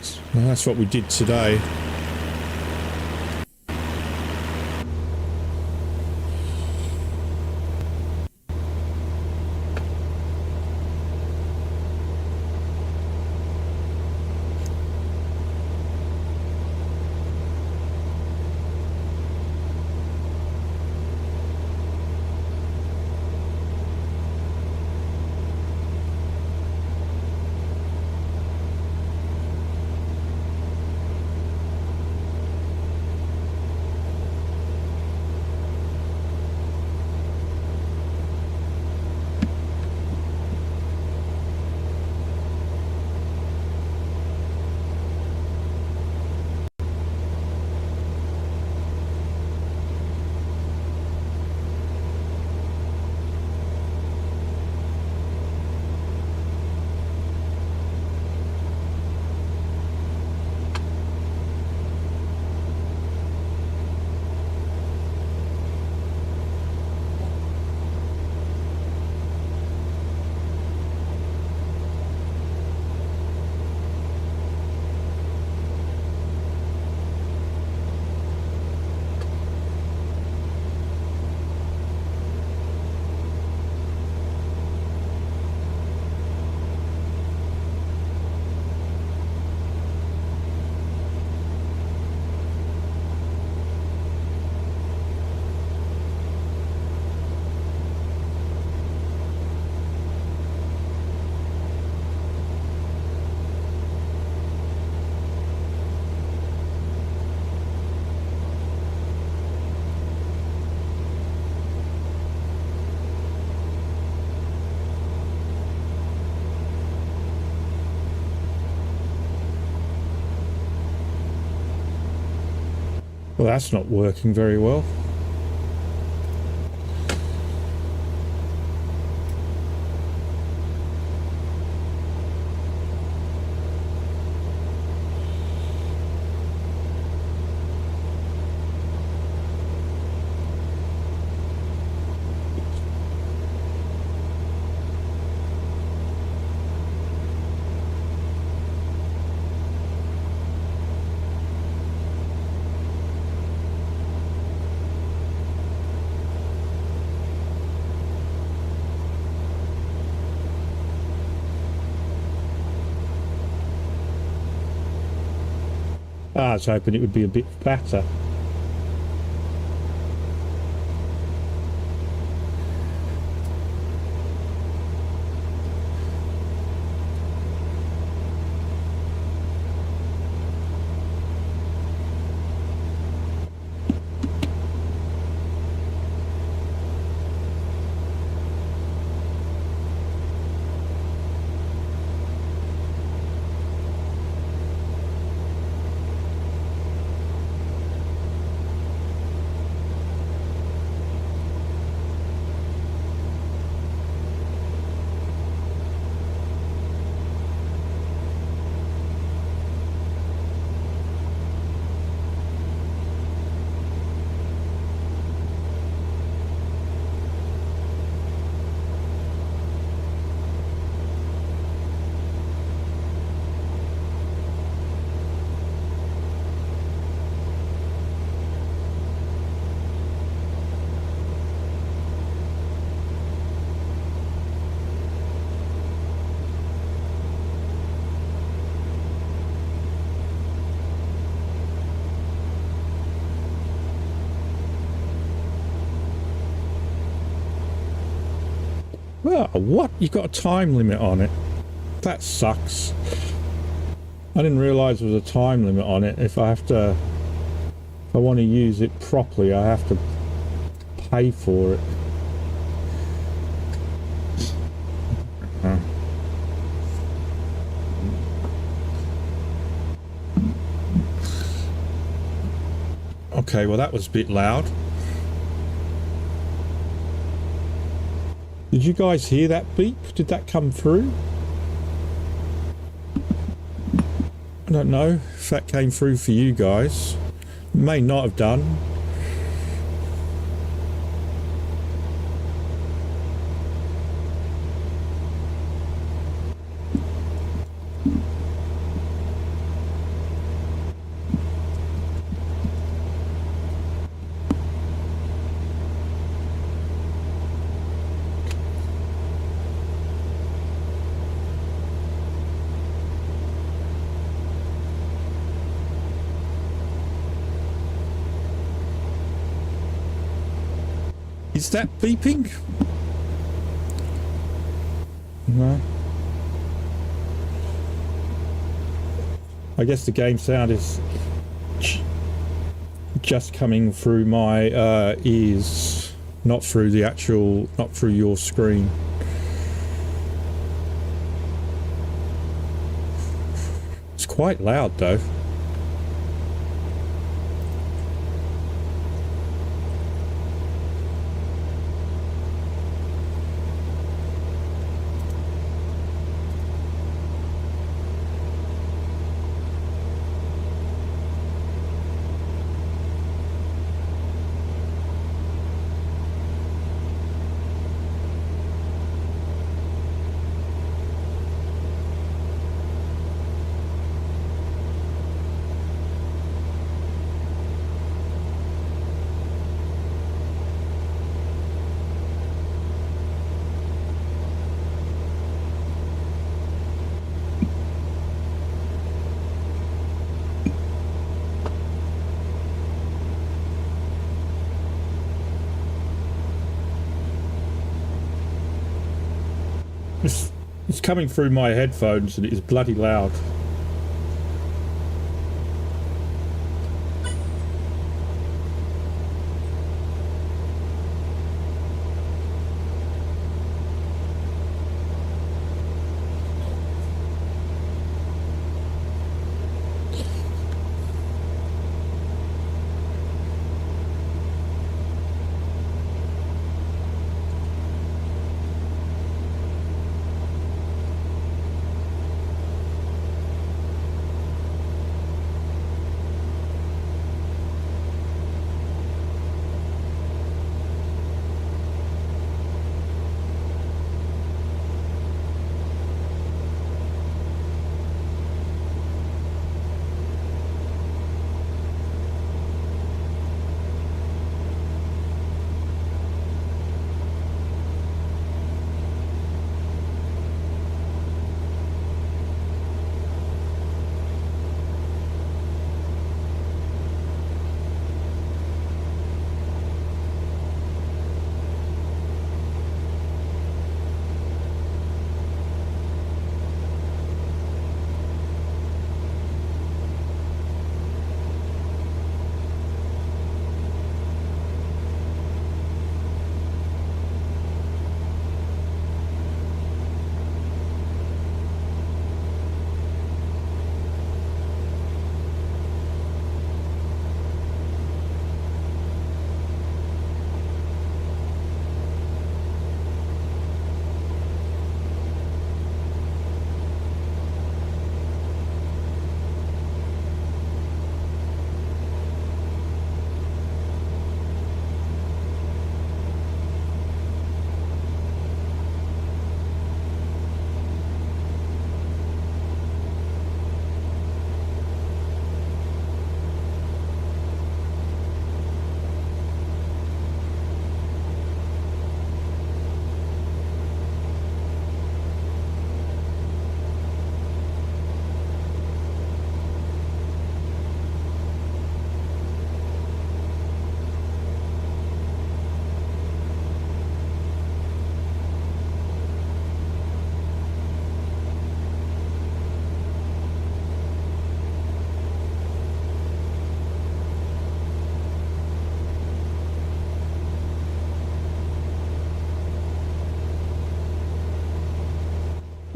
So that's what we did today. Well, that's not working very well. I was hoping it would be a bit fatter. Oh, what? You got a time limit on it? That sucks. I didn't realise there was a time limit on it. If I want to use it properly, I have to pay for it. Okay, well that was a bit loud. Did you guys hear that beep? Did that come through? I don't know if that came through for you guys. May not have done. Is that beeping? No. I guess the game sound is just coming through my ears, not through your screen. It's quite loud though. It's coming through my headphones and it is bloody loud.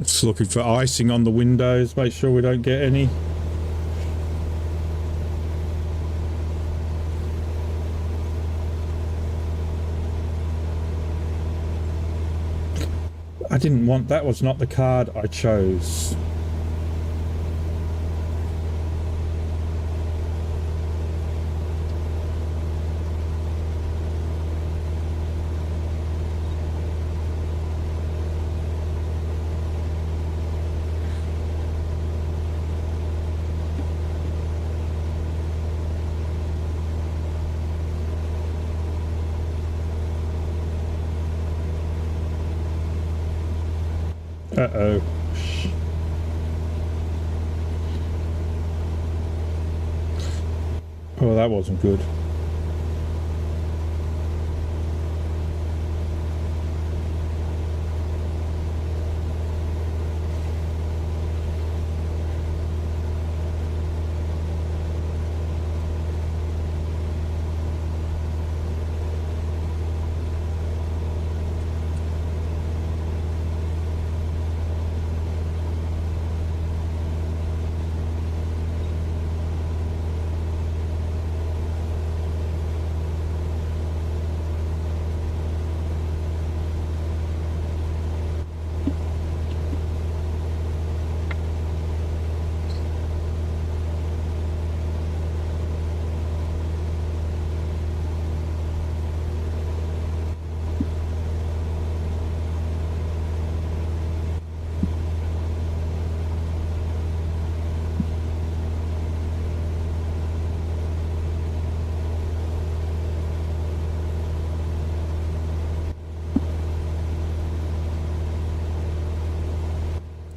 Just looking for icing on the windows, make sure we don't get any. I didn't want, that was not the card I chose. Uh-oh. Oh, that wasn't good.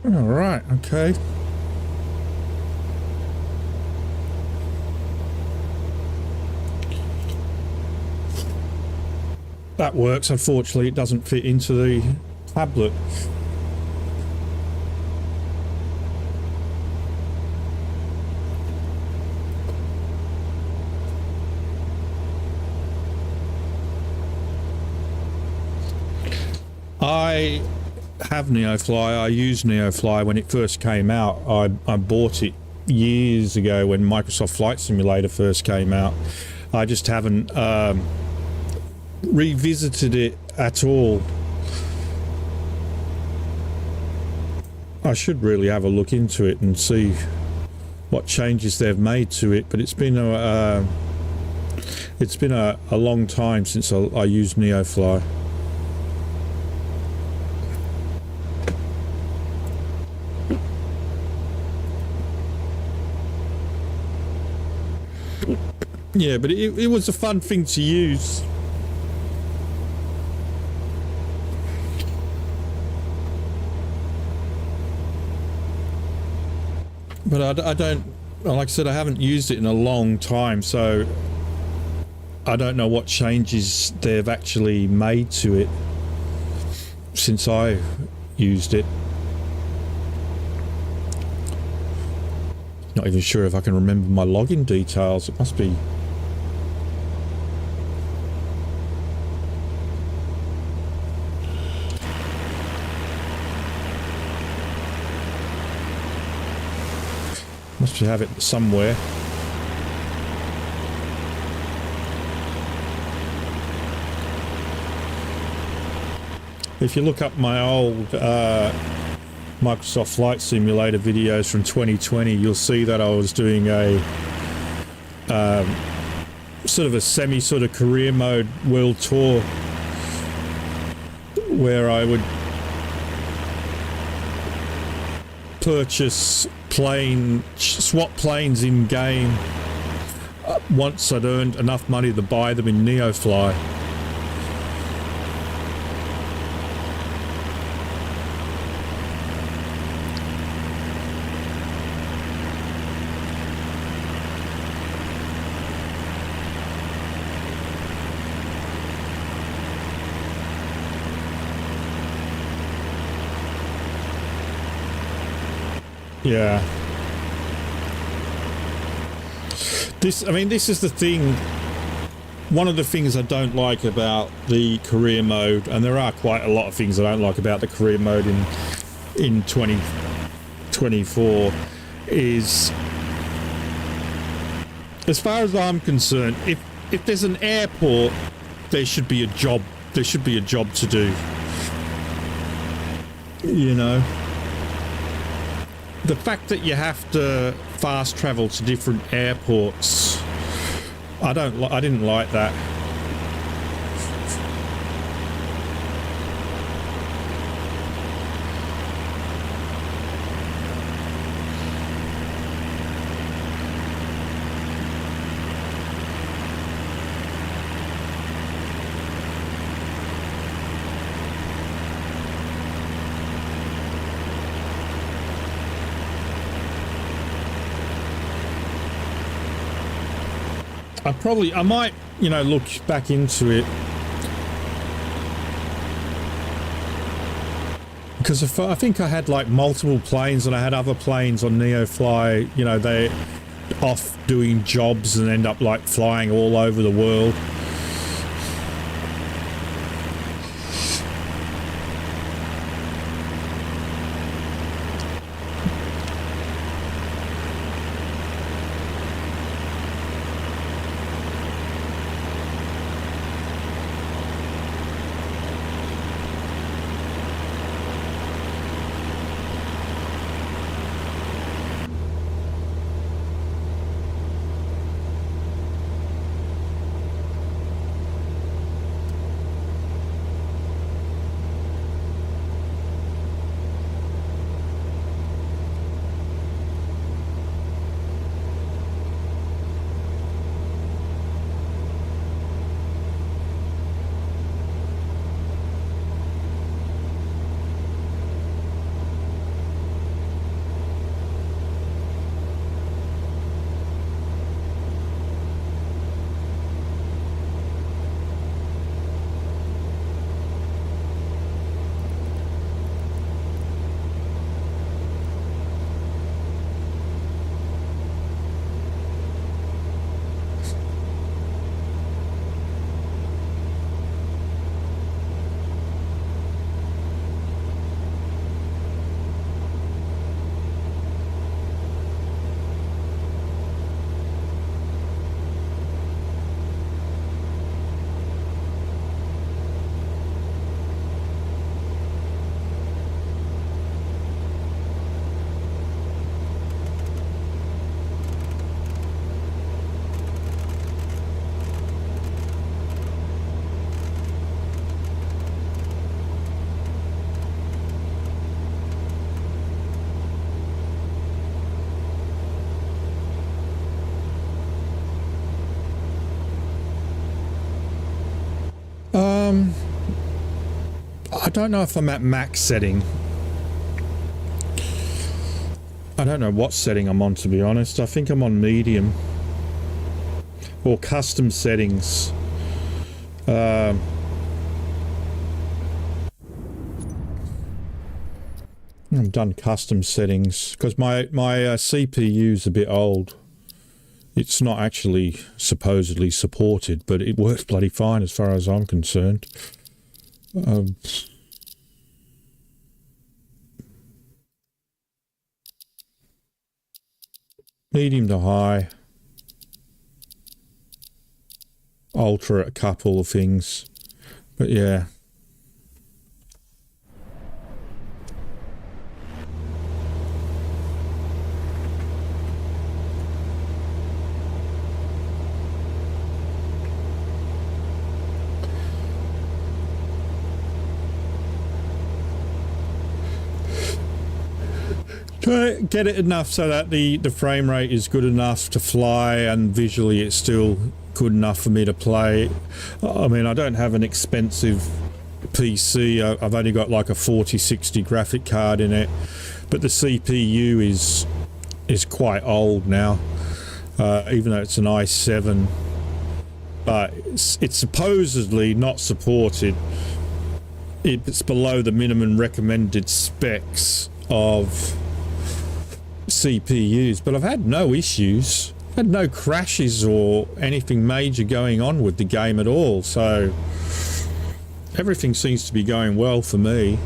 All right, okay. That works. Unfortunately, it doesn't fit into the tablet. I have NeoFly. I used NeoFly when it first came out. I bought it years ago when Microsoft Flight Simulator first came out. I just haven't revisited it at all. I should really have a look into it and see what changes they've made to it, but it's been a long time since I used NeoFly. Yeah, but it was a fun thing to use. But I don't, like I said, I haven't used it in a long time, so I don't know what changes they've actually made to it since I used it. Not even sure if I can remember my login details. It must be... must have it somewhere. If you look up my old Microsoft Flight Simulator videos from 2020, you'll see that I was doing a sort of a sort of career mode world tour where I would purchase swap planes in game once I'd earned enough money to buy them in NeoFly. Yeah. This is the thing. One of the things I don't like about the career mode, and there are quite a lot of things I don't like about the career mode in in 2024 is, as far as I'm concerned, if there's an airport, there should be a job. There should be a job to do. You know, the fact that you have to fast travel to different airports, I didn't like that. I might, you know, look back into it, because I think I had like multiple planes, and I had other planes on NeoFly, you know, they off doing jobs and end up like flying all over the world. I don't know if I'm at max setting. I don't know what setting I'm on, to be honest. I think I'm on medium or custom settings. I've done custom settings because my CPU is a bit old. It's not actually supposedly supported, but it works bloody fine as far as I'm concerned. Medium to high. Alter a couple of things. But yeah. Try to get it enough so that the frame rate is good enough to fly, and visually it's still good enough for me to play. I mean, I don't have an expensive PC. I've only got like a 4060 graphic card in it, but the CPU is quite old now, even though it's an i7, but it's supposedly not supported. It's below the minimum recommended specs of CPUs, but I've had no issues. Had no crashes or anything major going on with the game at all, so everything seems to be going well for me.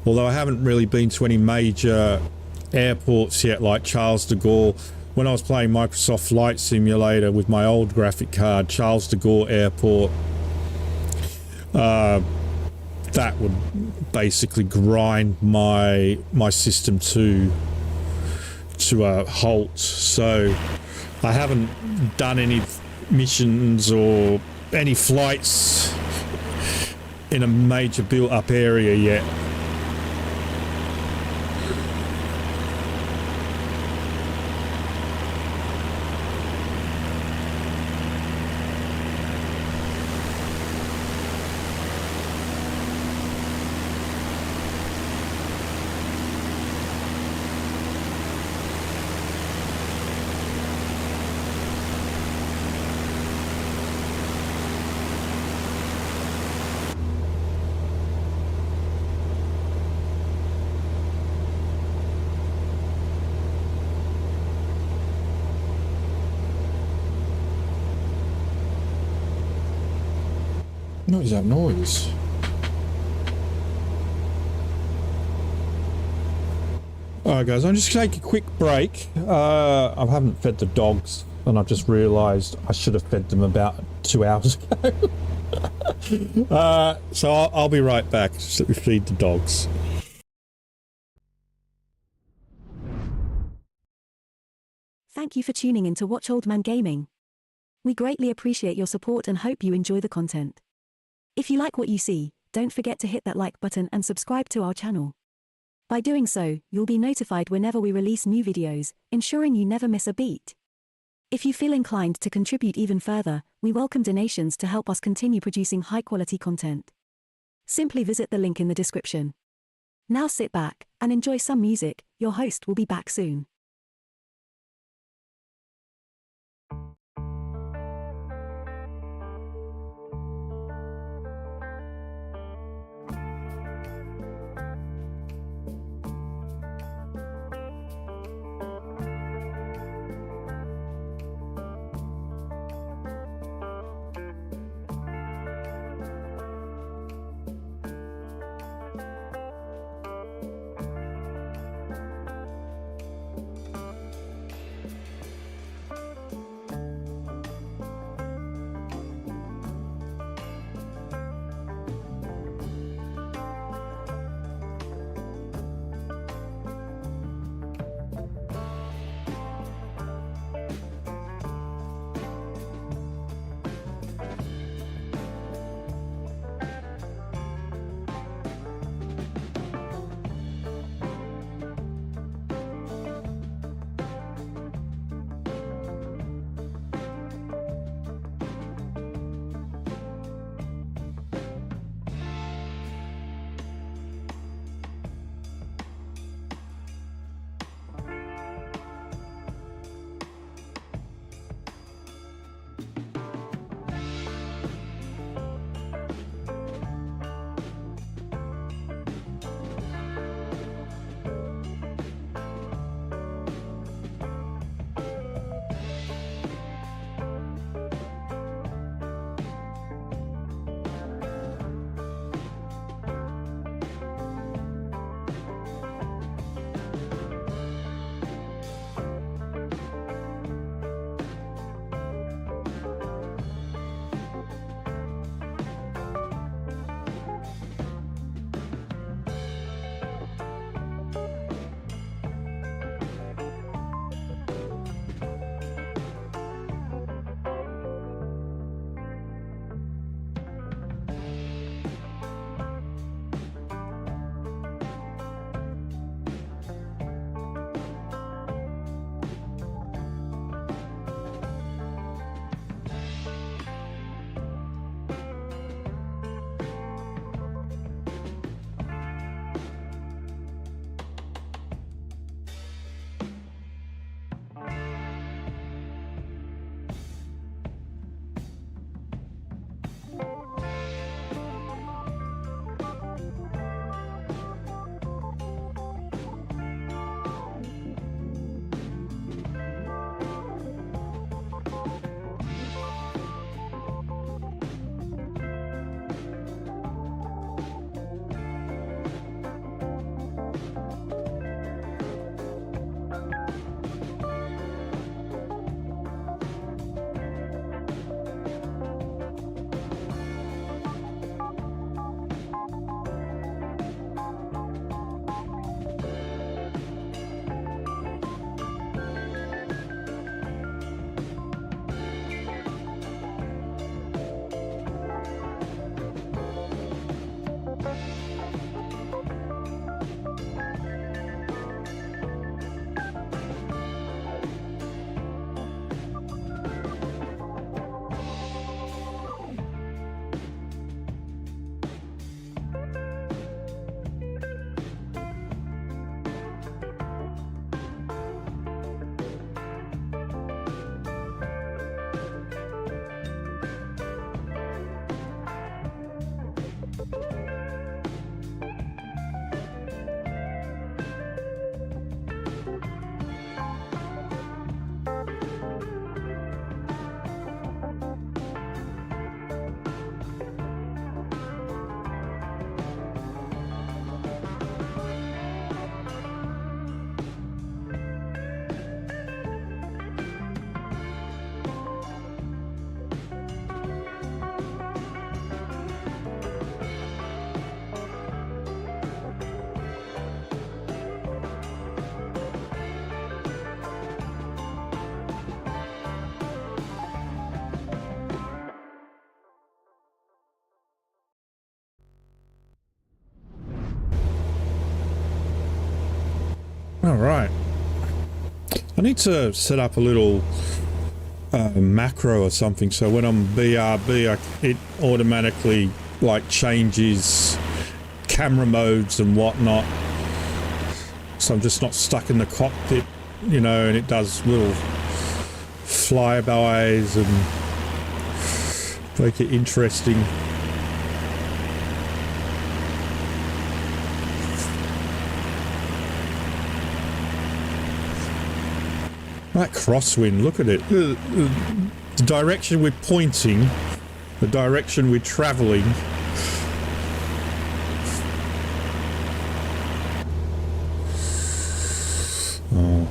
Although I haven't really been to any major airports yet, like Charles de Gaulle. When I was playing Microsoft Flight Simulator with my old graphic card, Charles de Gaulle Airport, that would basically grind my system to a halt. So I haven't done any missions or any flights in a major built-up area yet. What is that noise? Alright guys, I'm just going to take a quick break. I haven't fed the dogs and I've just realised I should have fed them about 2 hours ago. So I'll be right back to feed the dogs. Thank you for tuning in to Watch Old Man Gaming. We greatly appreciate your support and hope you enjoy the content. If you like what you see, don't forget to hit that like button and subscribe to our channel. By doing so, you'll be notified whenever we release new videos, ensuring you never miss a beat. If you feel inclined to contribute even further, we welcome donations to help us continue producing high-quality content. Simply visit the link in the description. Now sit back and enjoy some music. Your host will be back soon. All right. I need to set up a little macro or something, so when I'm BRB, it automatically like changes camera modes and whatnot. So I'm just not stuck in the cockpit, you know, and it does little flybys and make it interesting. That crosswind, look at it. The direction we're pointing, the direction we're travelling. Oh.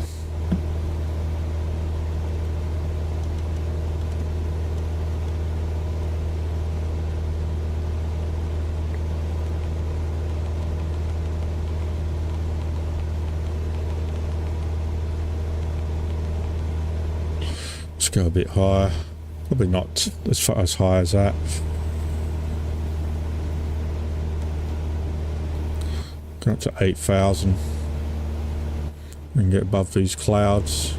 Let's go a bit higher. Probably not as high as that. Go up to 8,000. And get above these clouds.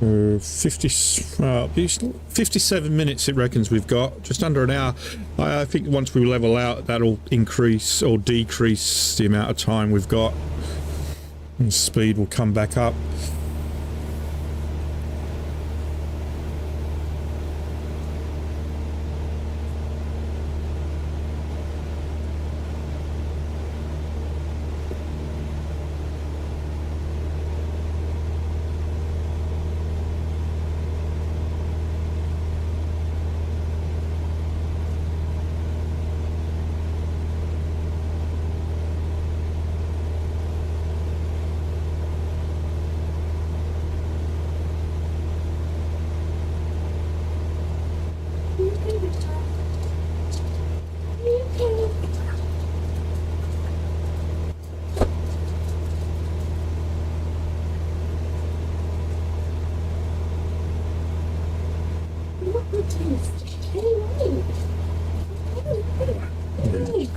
Uh, 50, 57 minutes it reckons we've got, just under an hour. I think once we level out, that'll increase or decrease the amount of time we've got, and speed will come back up.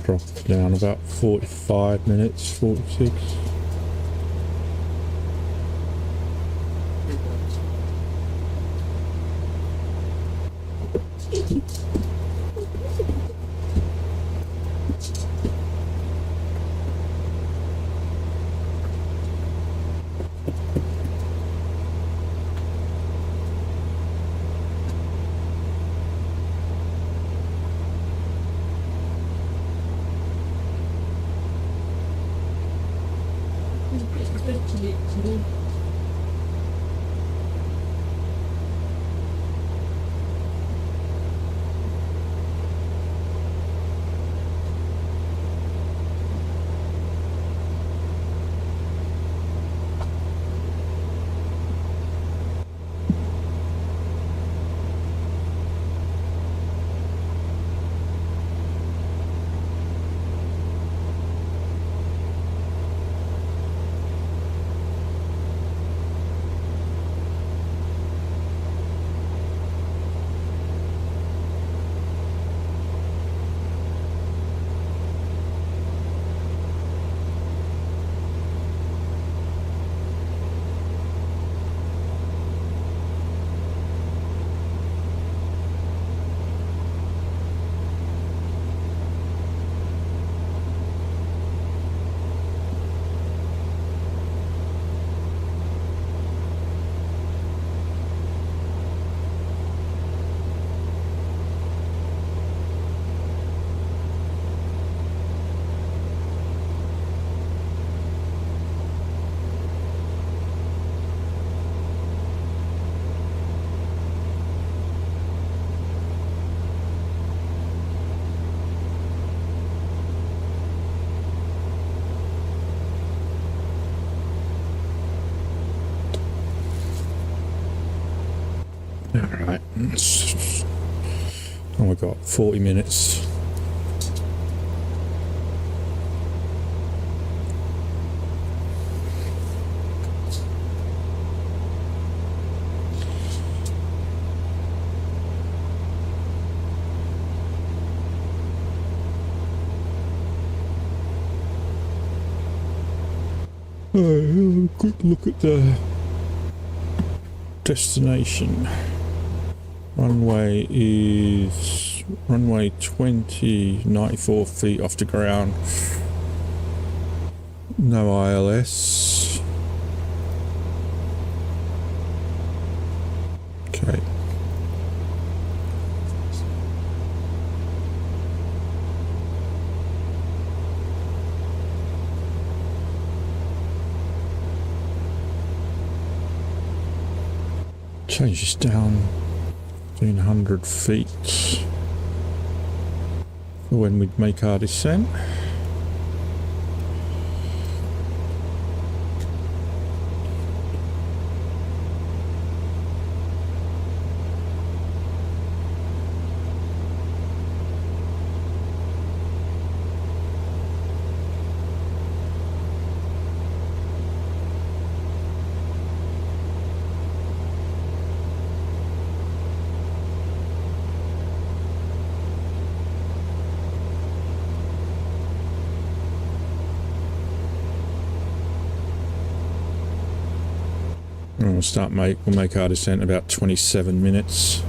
Drop down about 45 minutes, 46. Alright. Oh, we've got 40 minutes. Quick look at the destination. Runway is runway 20, 94 feet off the ground. No ILS. Okay. Change this down 1,500 feet for when we'd make our descent. And we'll make our descent about 27 minutes.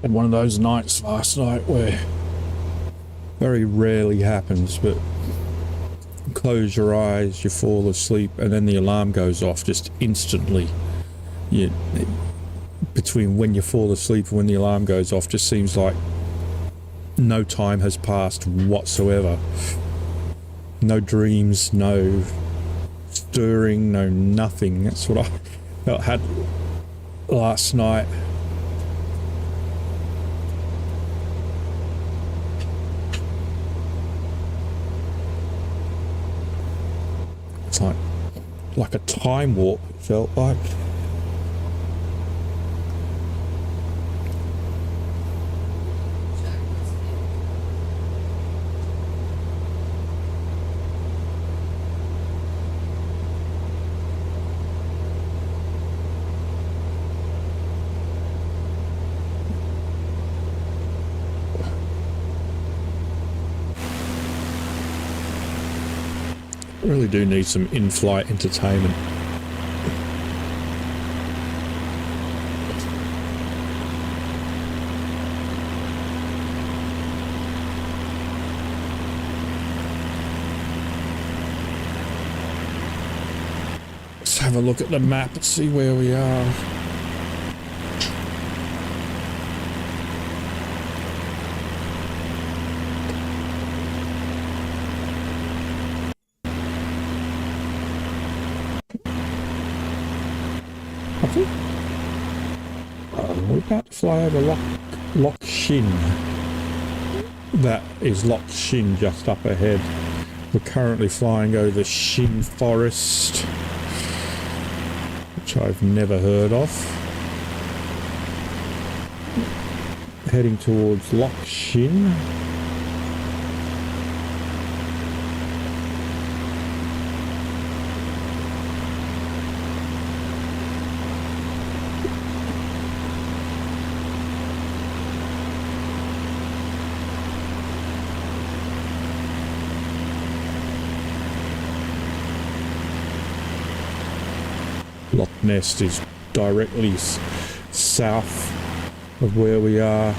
Had one of those nights last night where very rarely happens, but you close your eyes, you fall asleep, and then the alarm goes off just instantly. Between when you fall asleep and when the alarm goes off, just seems like no time has passed whatsoever. No dreams, no stirring, no nothing. That's what I felt had last night. It's like a time warp, it felt like. Really do need some in-flight entertainment. Let's have a look at the map and see where we are. We're about to fly over Loch Shin. That is Loch Shin just up ahead. We're currently flying over Shin Forest, which I've never heard of. Heading towards Loch Shin. Loch Ness is directly south of where we are.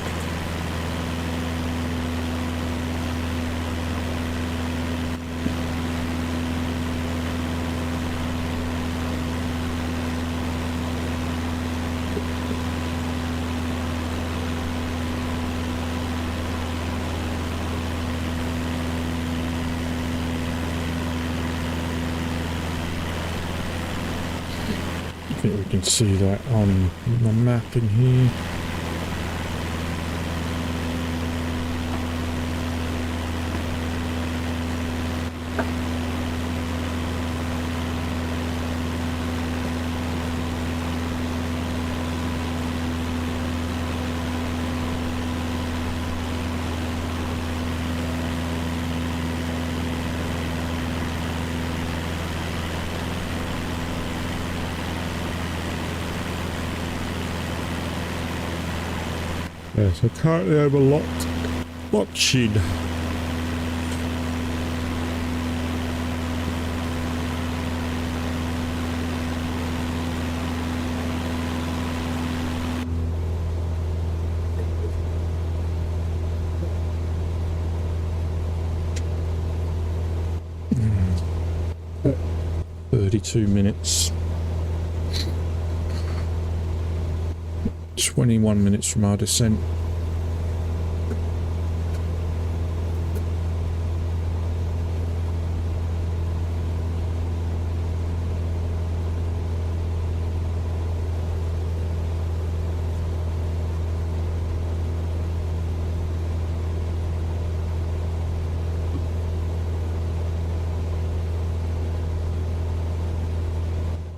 I think we can see that on the map in here. Yeah, so currently over Loch Shin. Mm. 32 minutes. 21 minutes from our descent.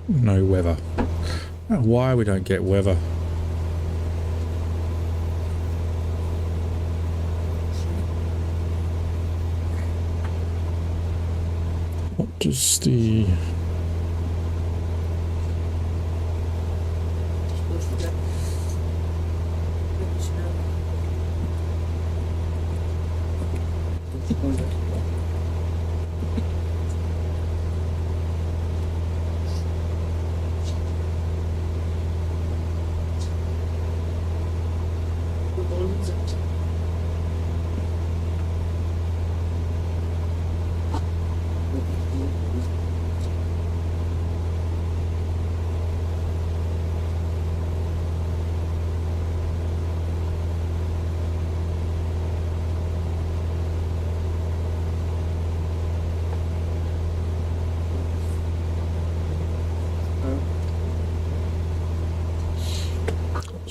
No weather. I don't know why we don't get weather. What does the...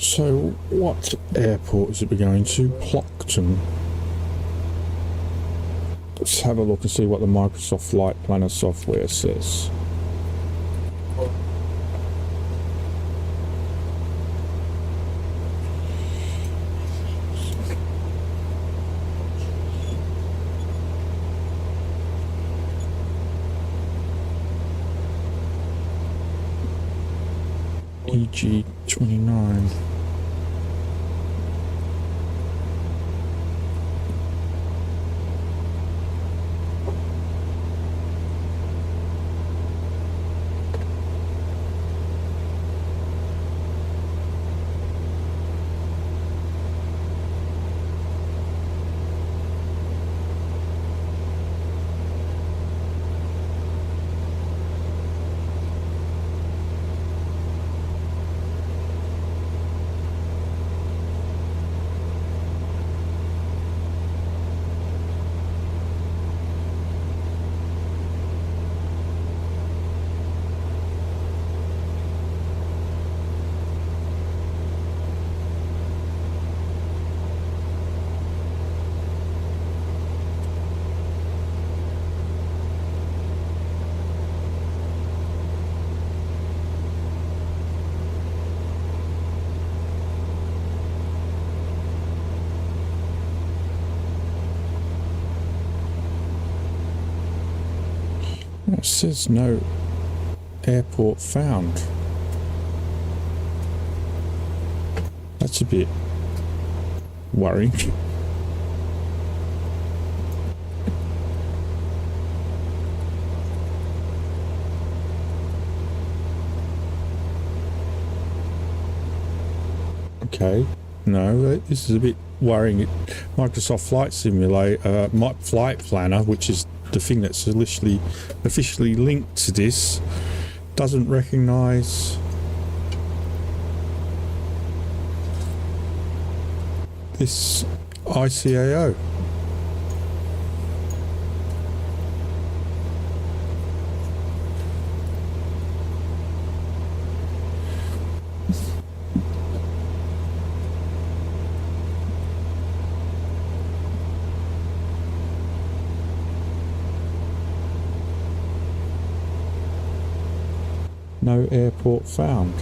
So, what airport is it we're going to? Plockton. Let's have a look and see what the Microsoft Flight Planner software says. EG29. It says no airport found. That's a bit worrying. Okay, no, this is a bit worrying. Microsoft Flight Simulator, Flight Planner, which is the thing that's officially linked to this, doesn't recognise this ICAO. No airport found.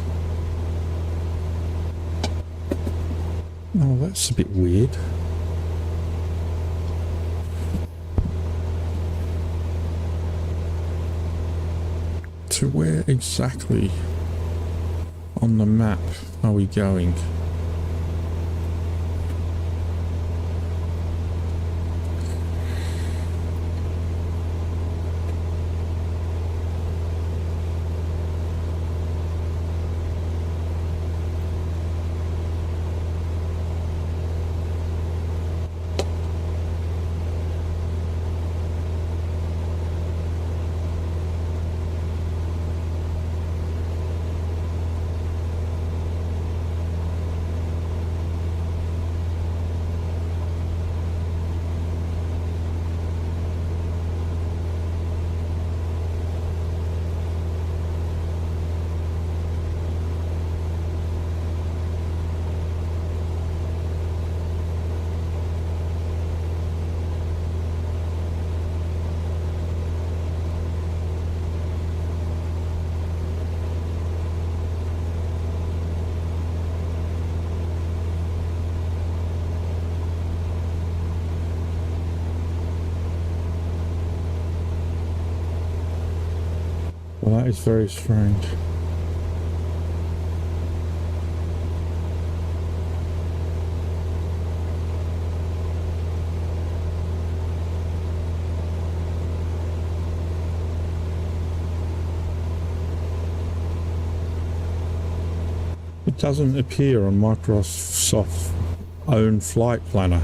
Oh, that's a bit weird. So where exactly on the map are we going? Well, that is very strange. It doesn't appear on Microsoft's own flight planner.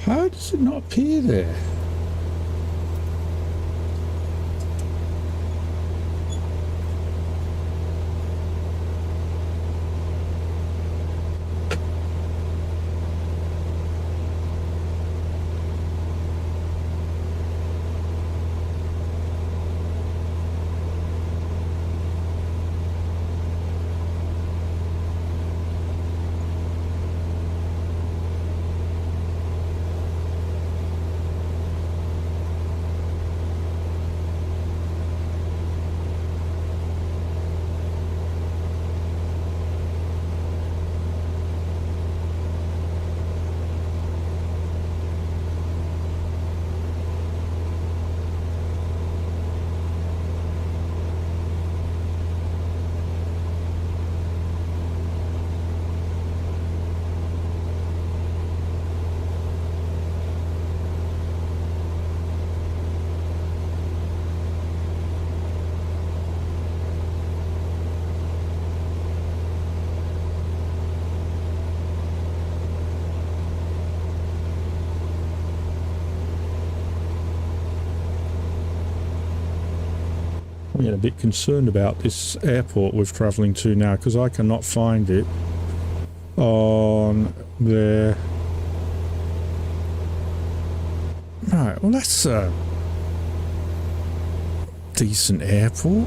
How does it not appear there? I'm getting a bit concerned about this airport we're travelling to now because I cannot find it on there. Right, well that's a decent airport.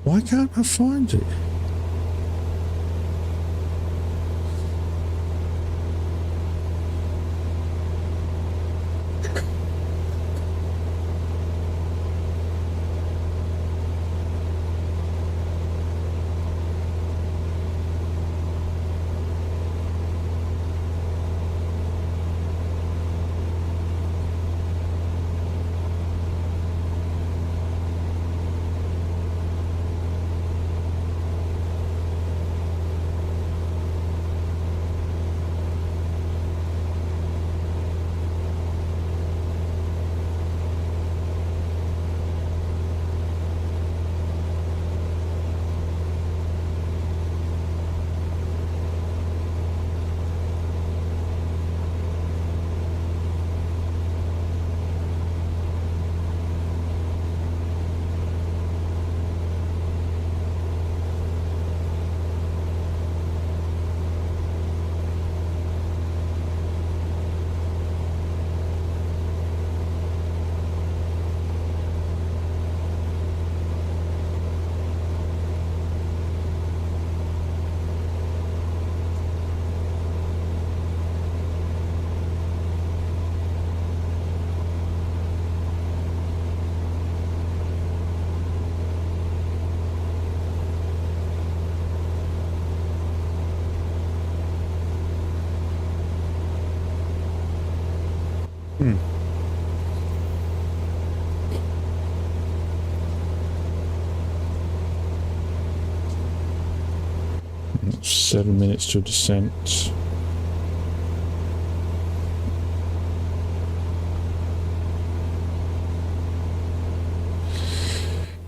Why can't I find it? Hmm. It's 7 minutes to descent.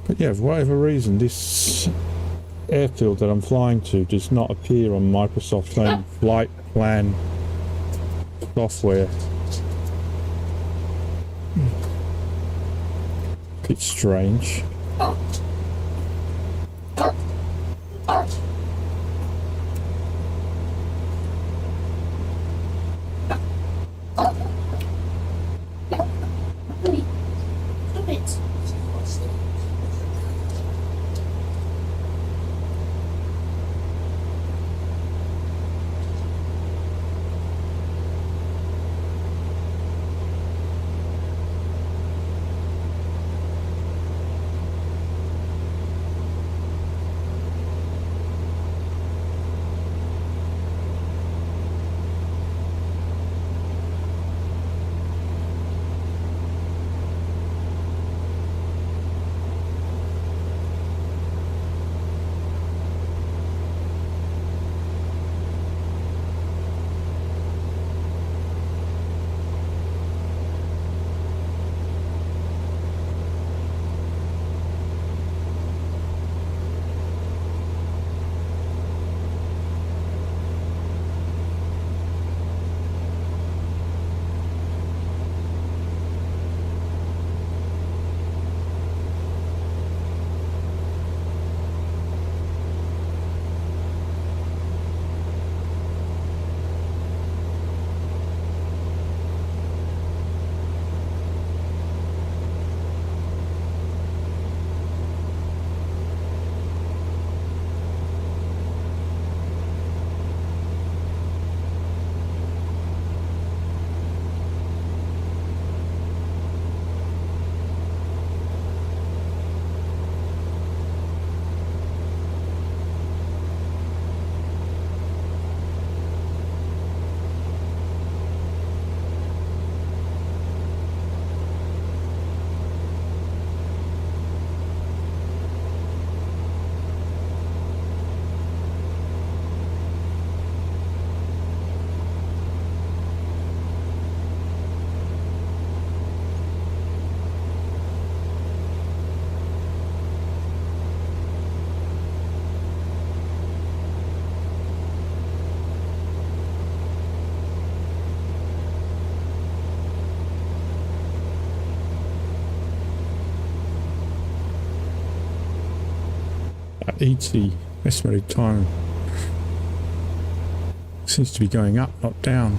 But yeah, for whatever reason, this airfield that I'm flying to does not appear on Microsoft's own flight plan software. Bit strange. ET estimated time seems to be going up, not down.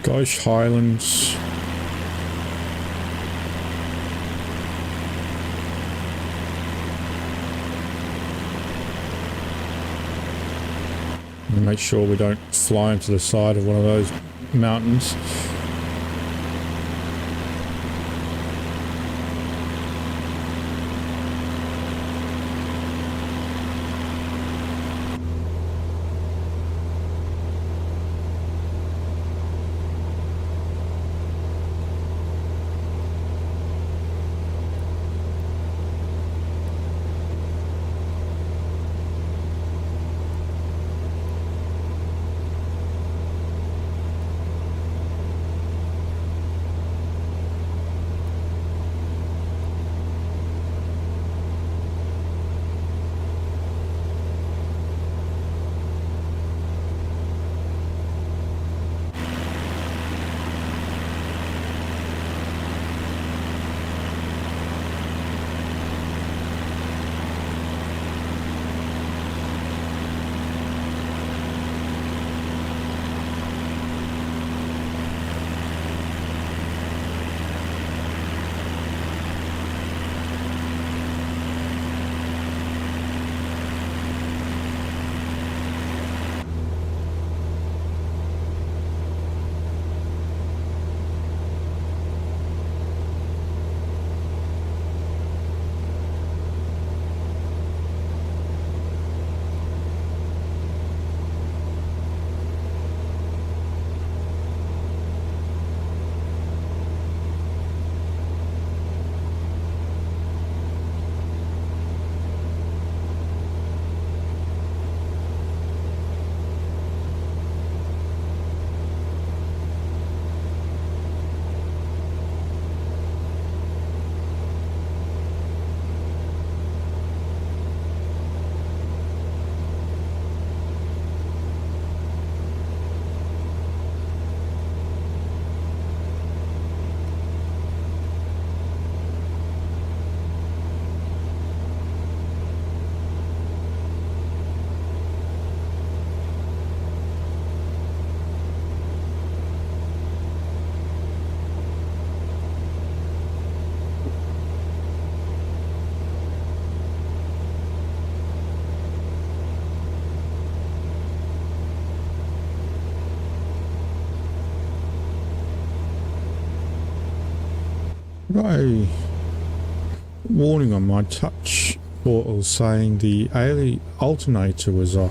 Scottish Highlands. Make sure we don't fly into the side of one of those mountains. Got a warning on my touch portal saying the alien alternator was off.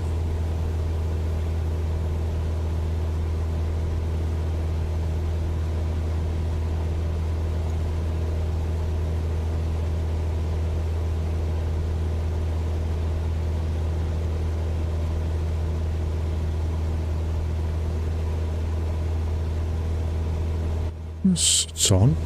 It's on.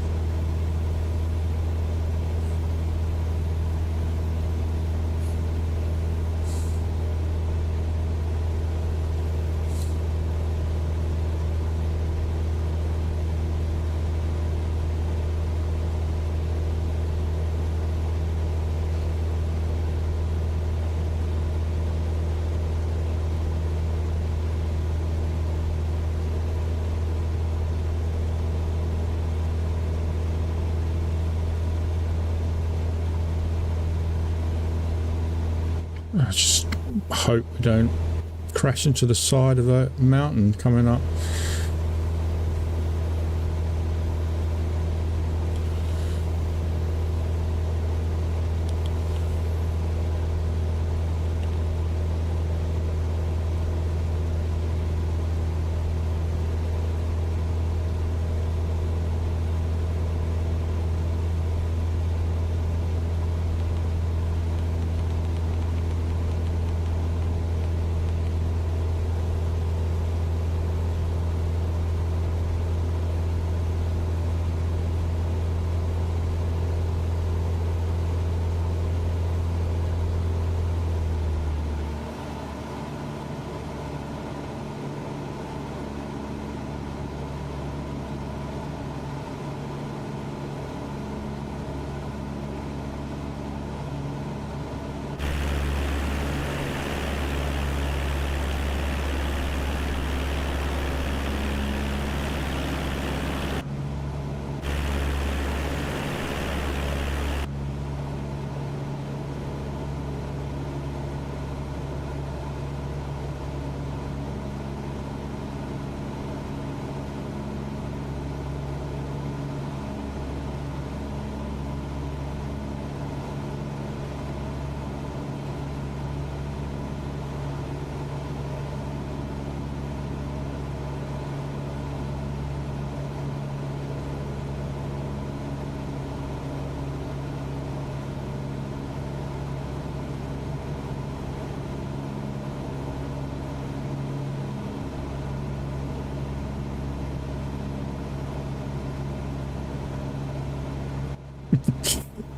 I just hope we don't crash into the side of a mountain coming up.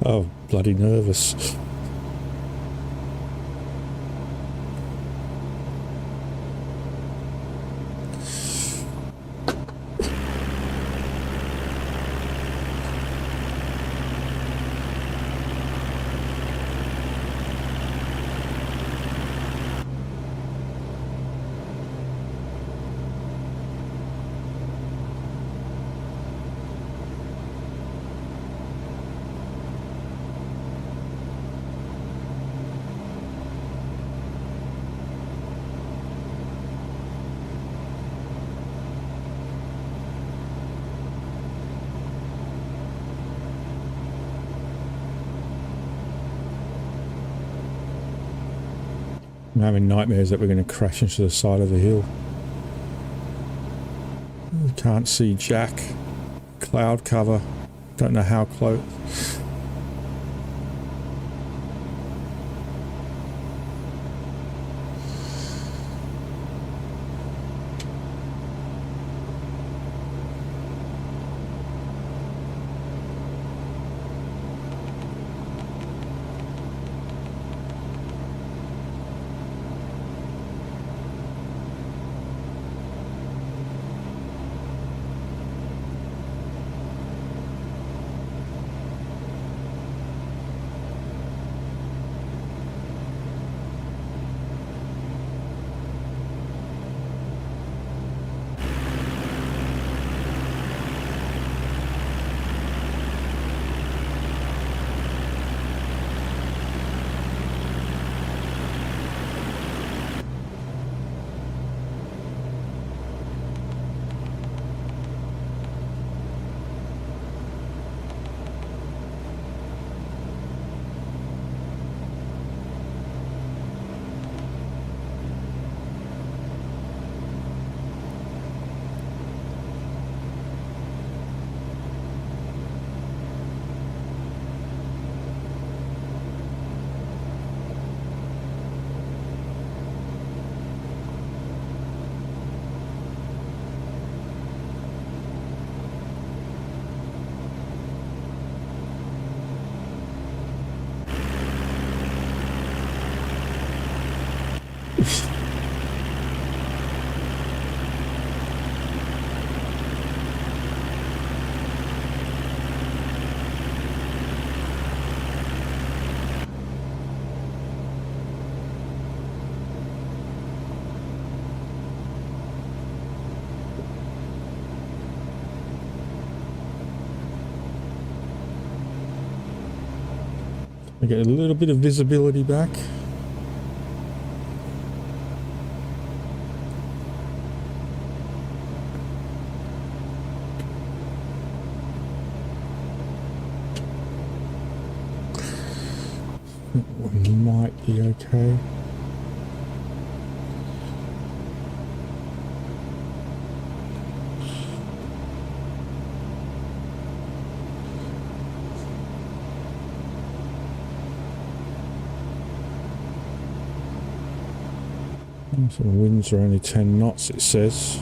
Oh, bloody nervous. I'm having nightmares that we're going to crash into the side of the hill. Can't see jack. Cloud cover. Don't know how close. I get a little bit of visibility back. We might be okay. So the winds are only 10 knots, it says.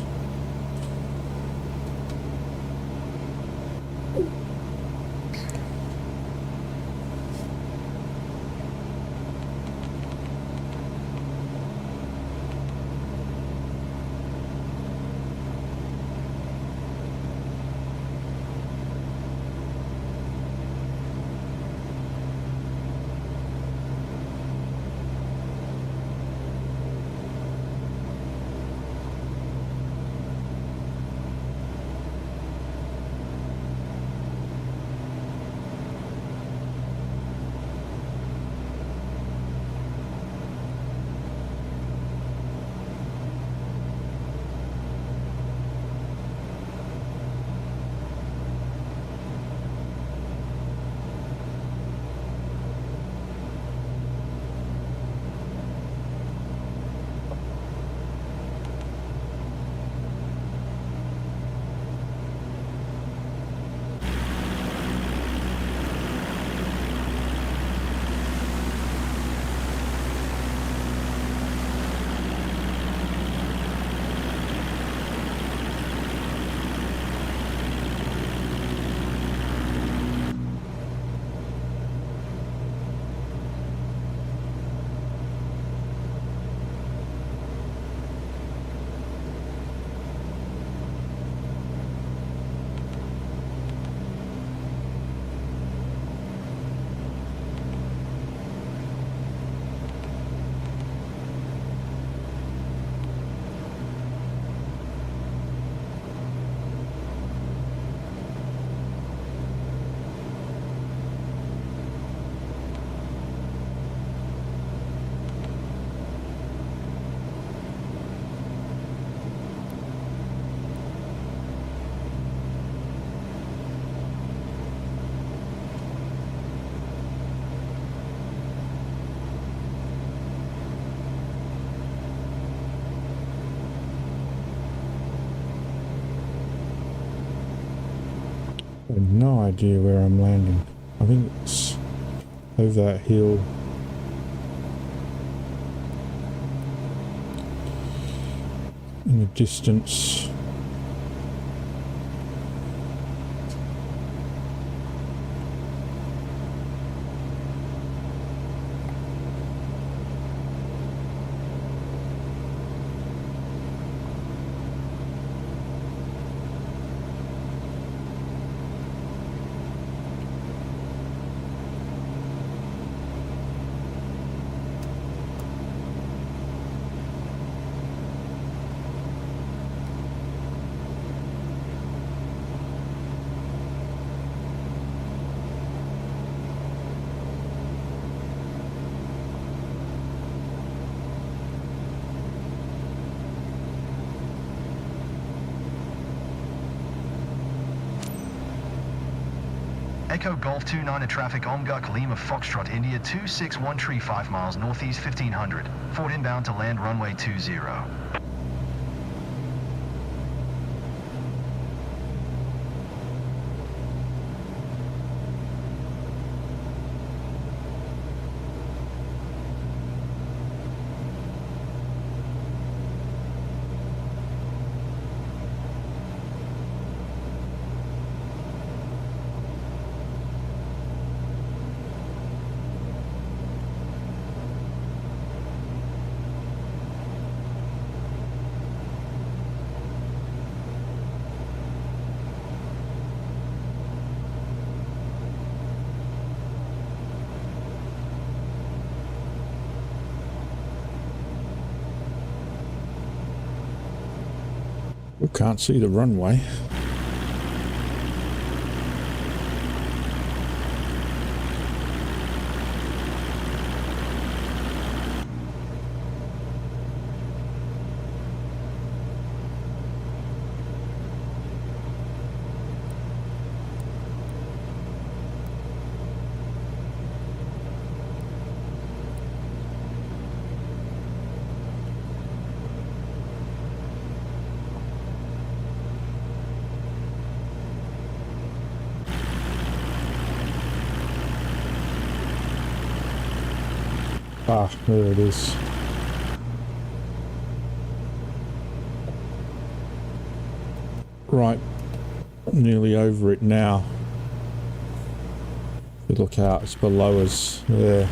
I have no idea where I'm landing. I think it's over that hill. In the distance. Echo Golf 29 traffic Omguk Lima Foxtrot India 261 5 miles northeast 1500. Ford inbound to land runway 20. can't see the runway. Ah, there it is. Right, nearly over it now. If you look out, it's below us there.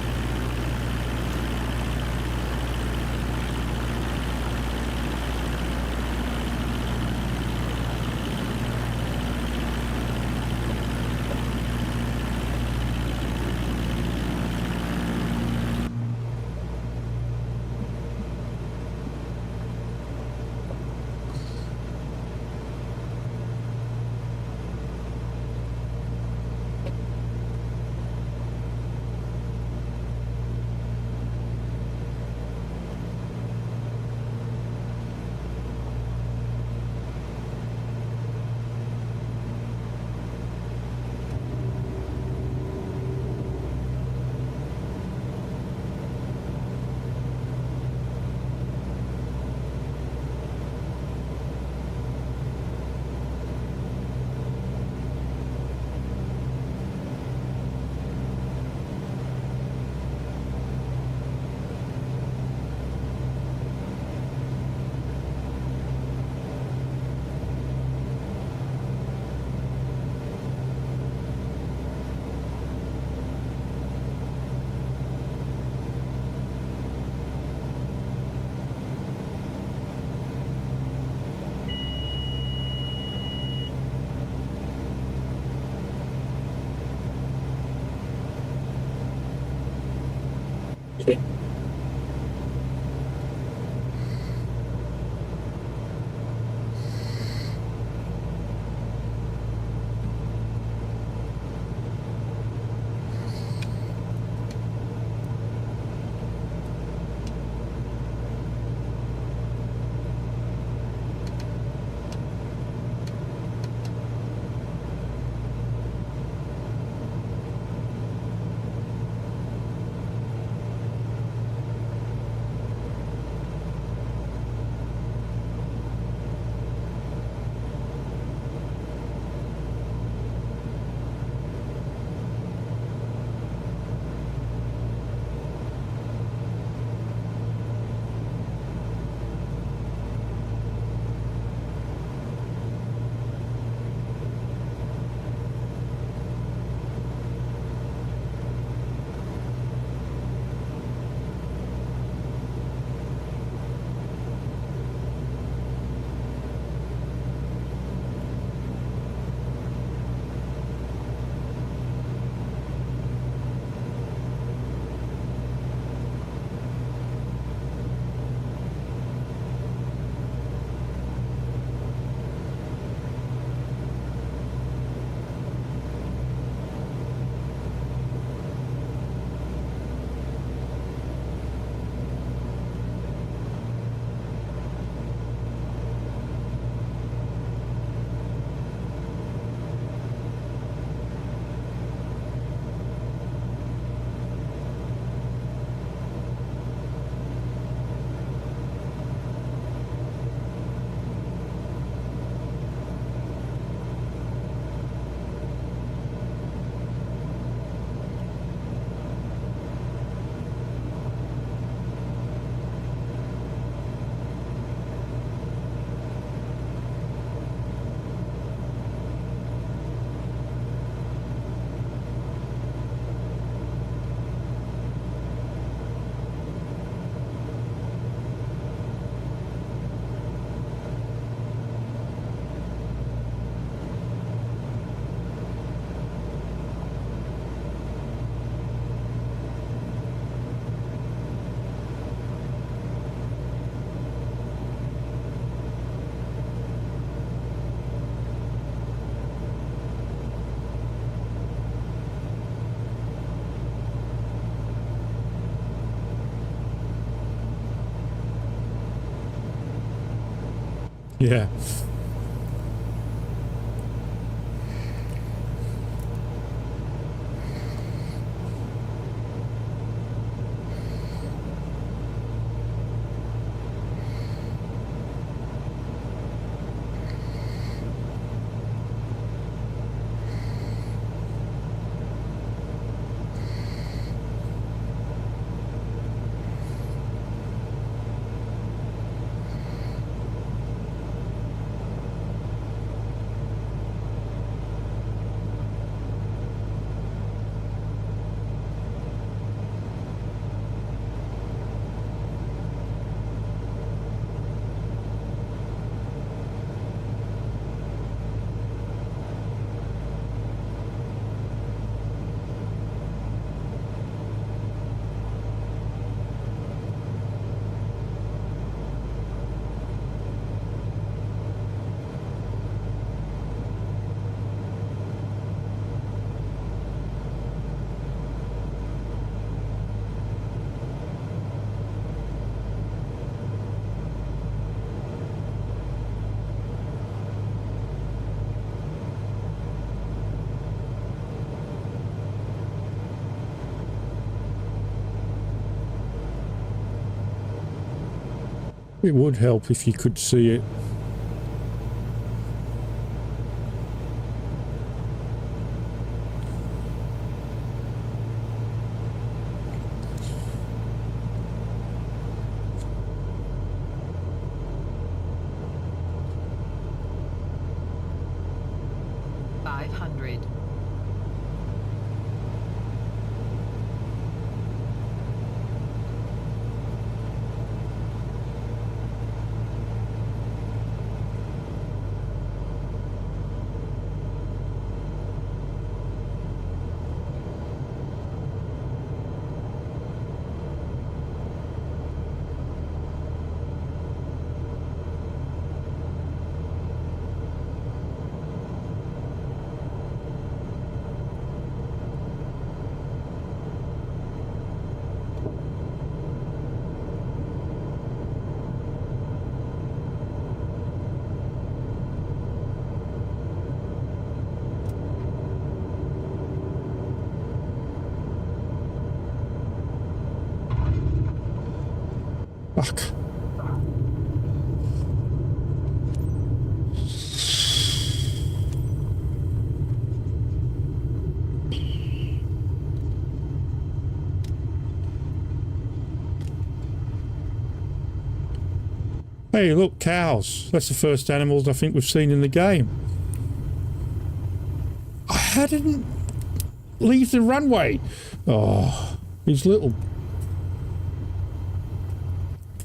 Yeah. It would help if you could see it. Fuck. Hey, look, cows. That's the first animals I think we've seen in the game. I didn't leave the runway. Oh, these little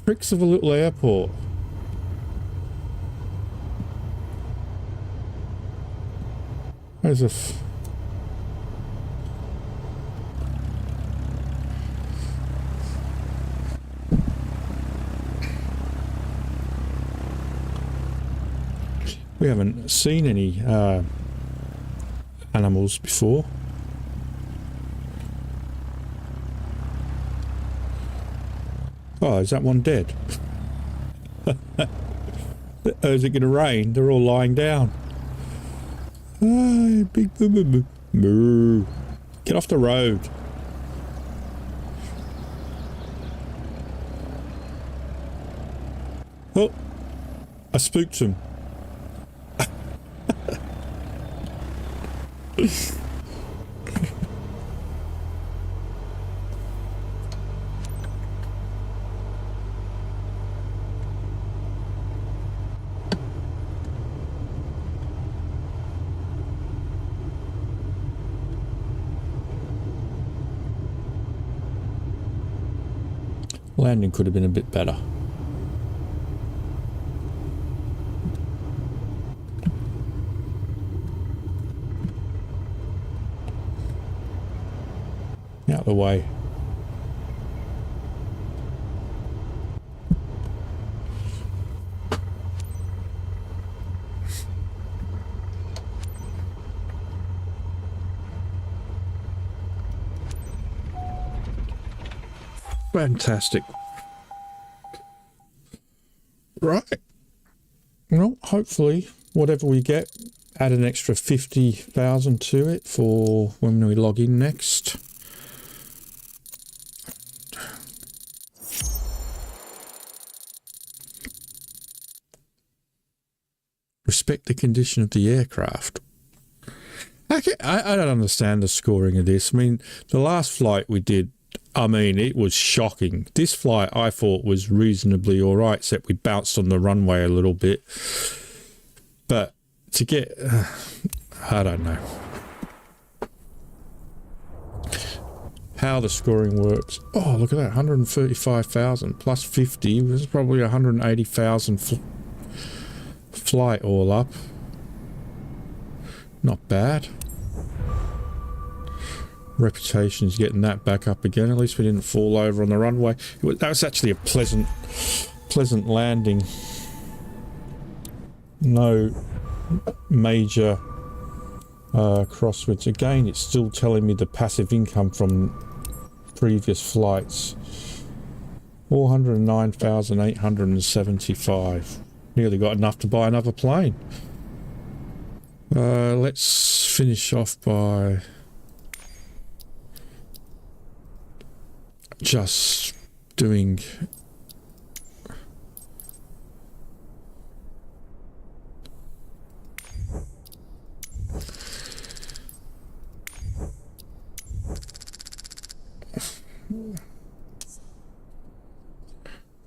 pricks of a little airport. There's a... We haven't seen any animals before. Oh, is that one dead? Is it going to rain? They're all lying down. Hey, big boo boo boo. Moo. Get off the road. Oh, I spooked him. Landing could have been a bit better. Out of the way. Fantastic. Right. Well, hopefully, whatever we get, add an extra 50,000 to it for when we log in next. Respect the condition of the aircraft. I don't understand the scoring of this. I mean, the last flight we did, I mean, it was shocking. This flight I thought was reasonably all right, except we bounced on the runway a little bit. But to get, I don't know how the scoring works. Oh, look at that, 135,000 plus 50. There's probably 180,000 flight all up. Not bad. Reputation's getting that back up again. At least we didn't fall over on the runway. That was actually a pleasant landing. No major crosswinds. Again, it's still telling me the passive income from previous flights. 409,875. Nearly got enough to buy another plane. Let's finish off by just doing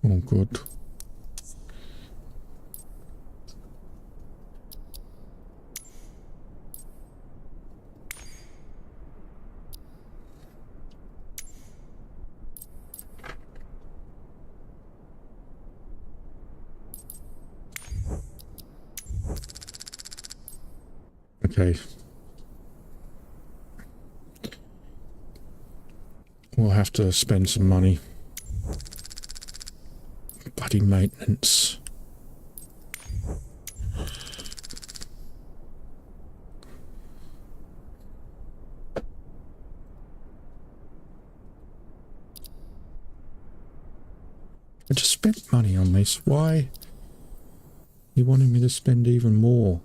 oh good. Okay. We'll have to spend some money. Bloody maintenance. I just spent money on this. Why? You wanted me to spend even more?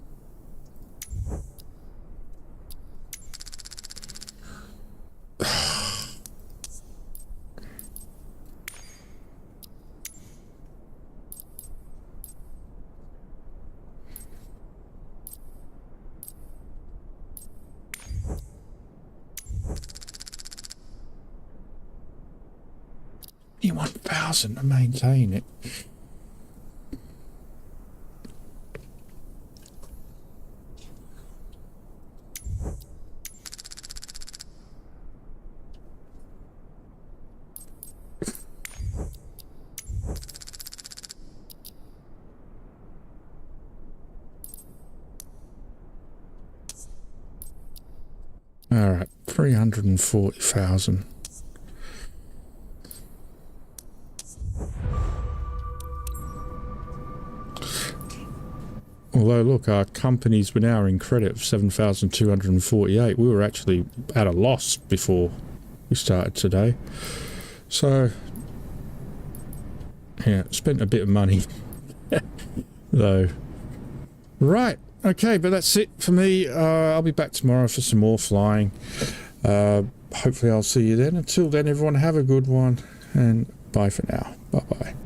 $1,000 to maintain it. All right, 340,000. Although, look, our companies were now in credit of 7,248. We were actually at a loss before we started today. So, yeah, spent a bit of money, though. Right, okay, but that's it for me. I'll be back tomorrow for some more flying. Hopefully I'll see you then. Until then, everyone, have a good one, and bye for now. Bye-bye.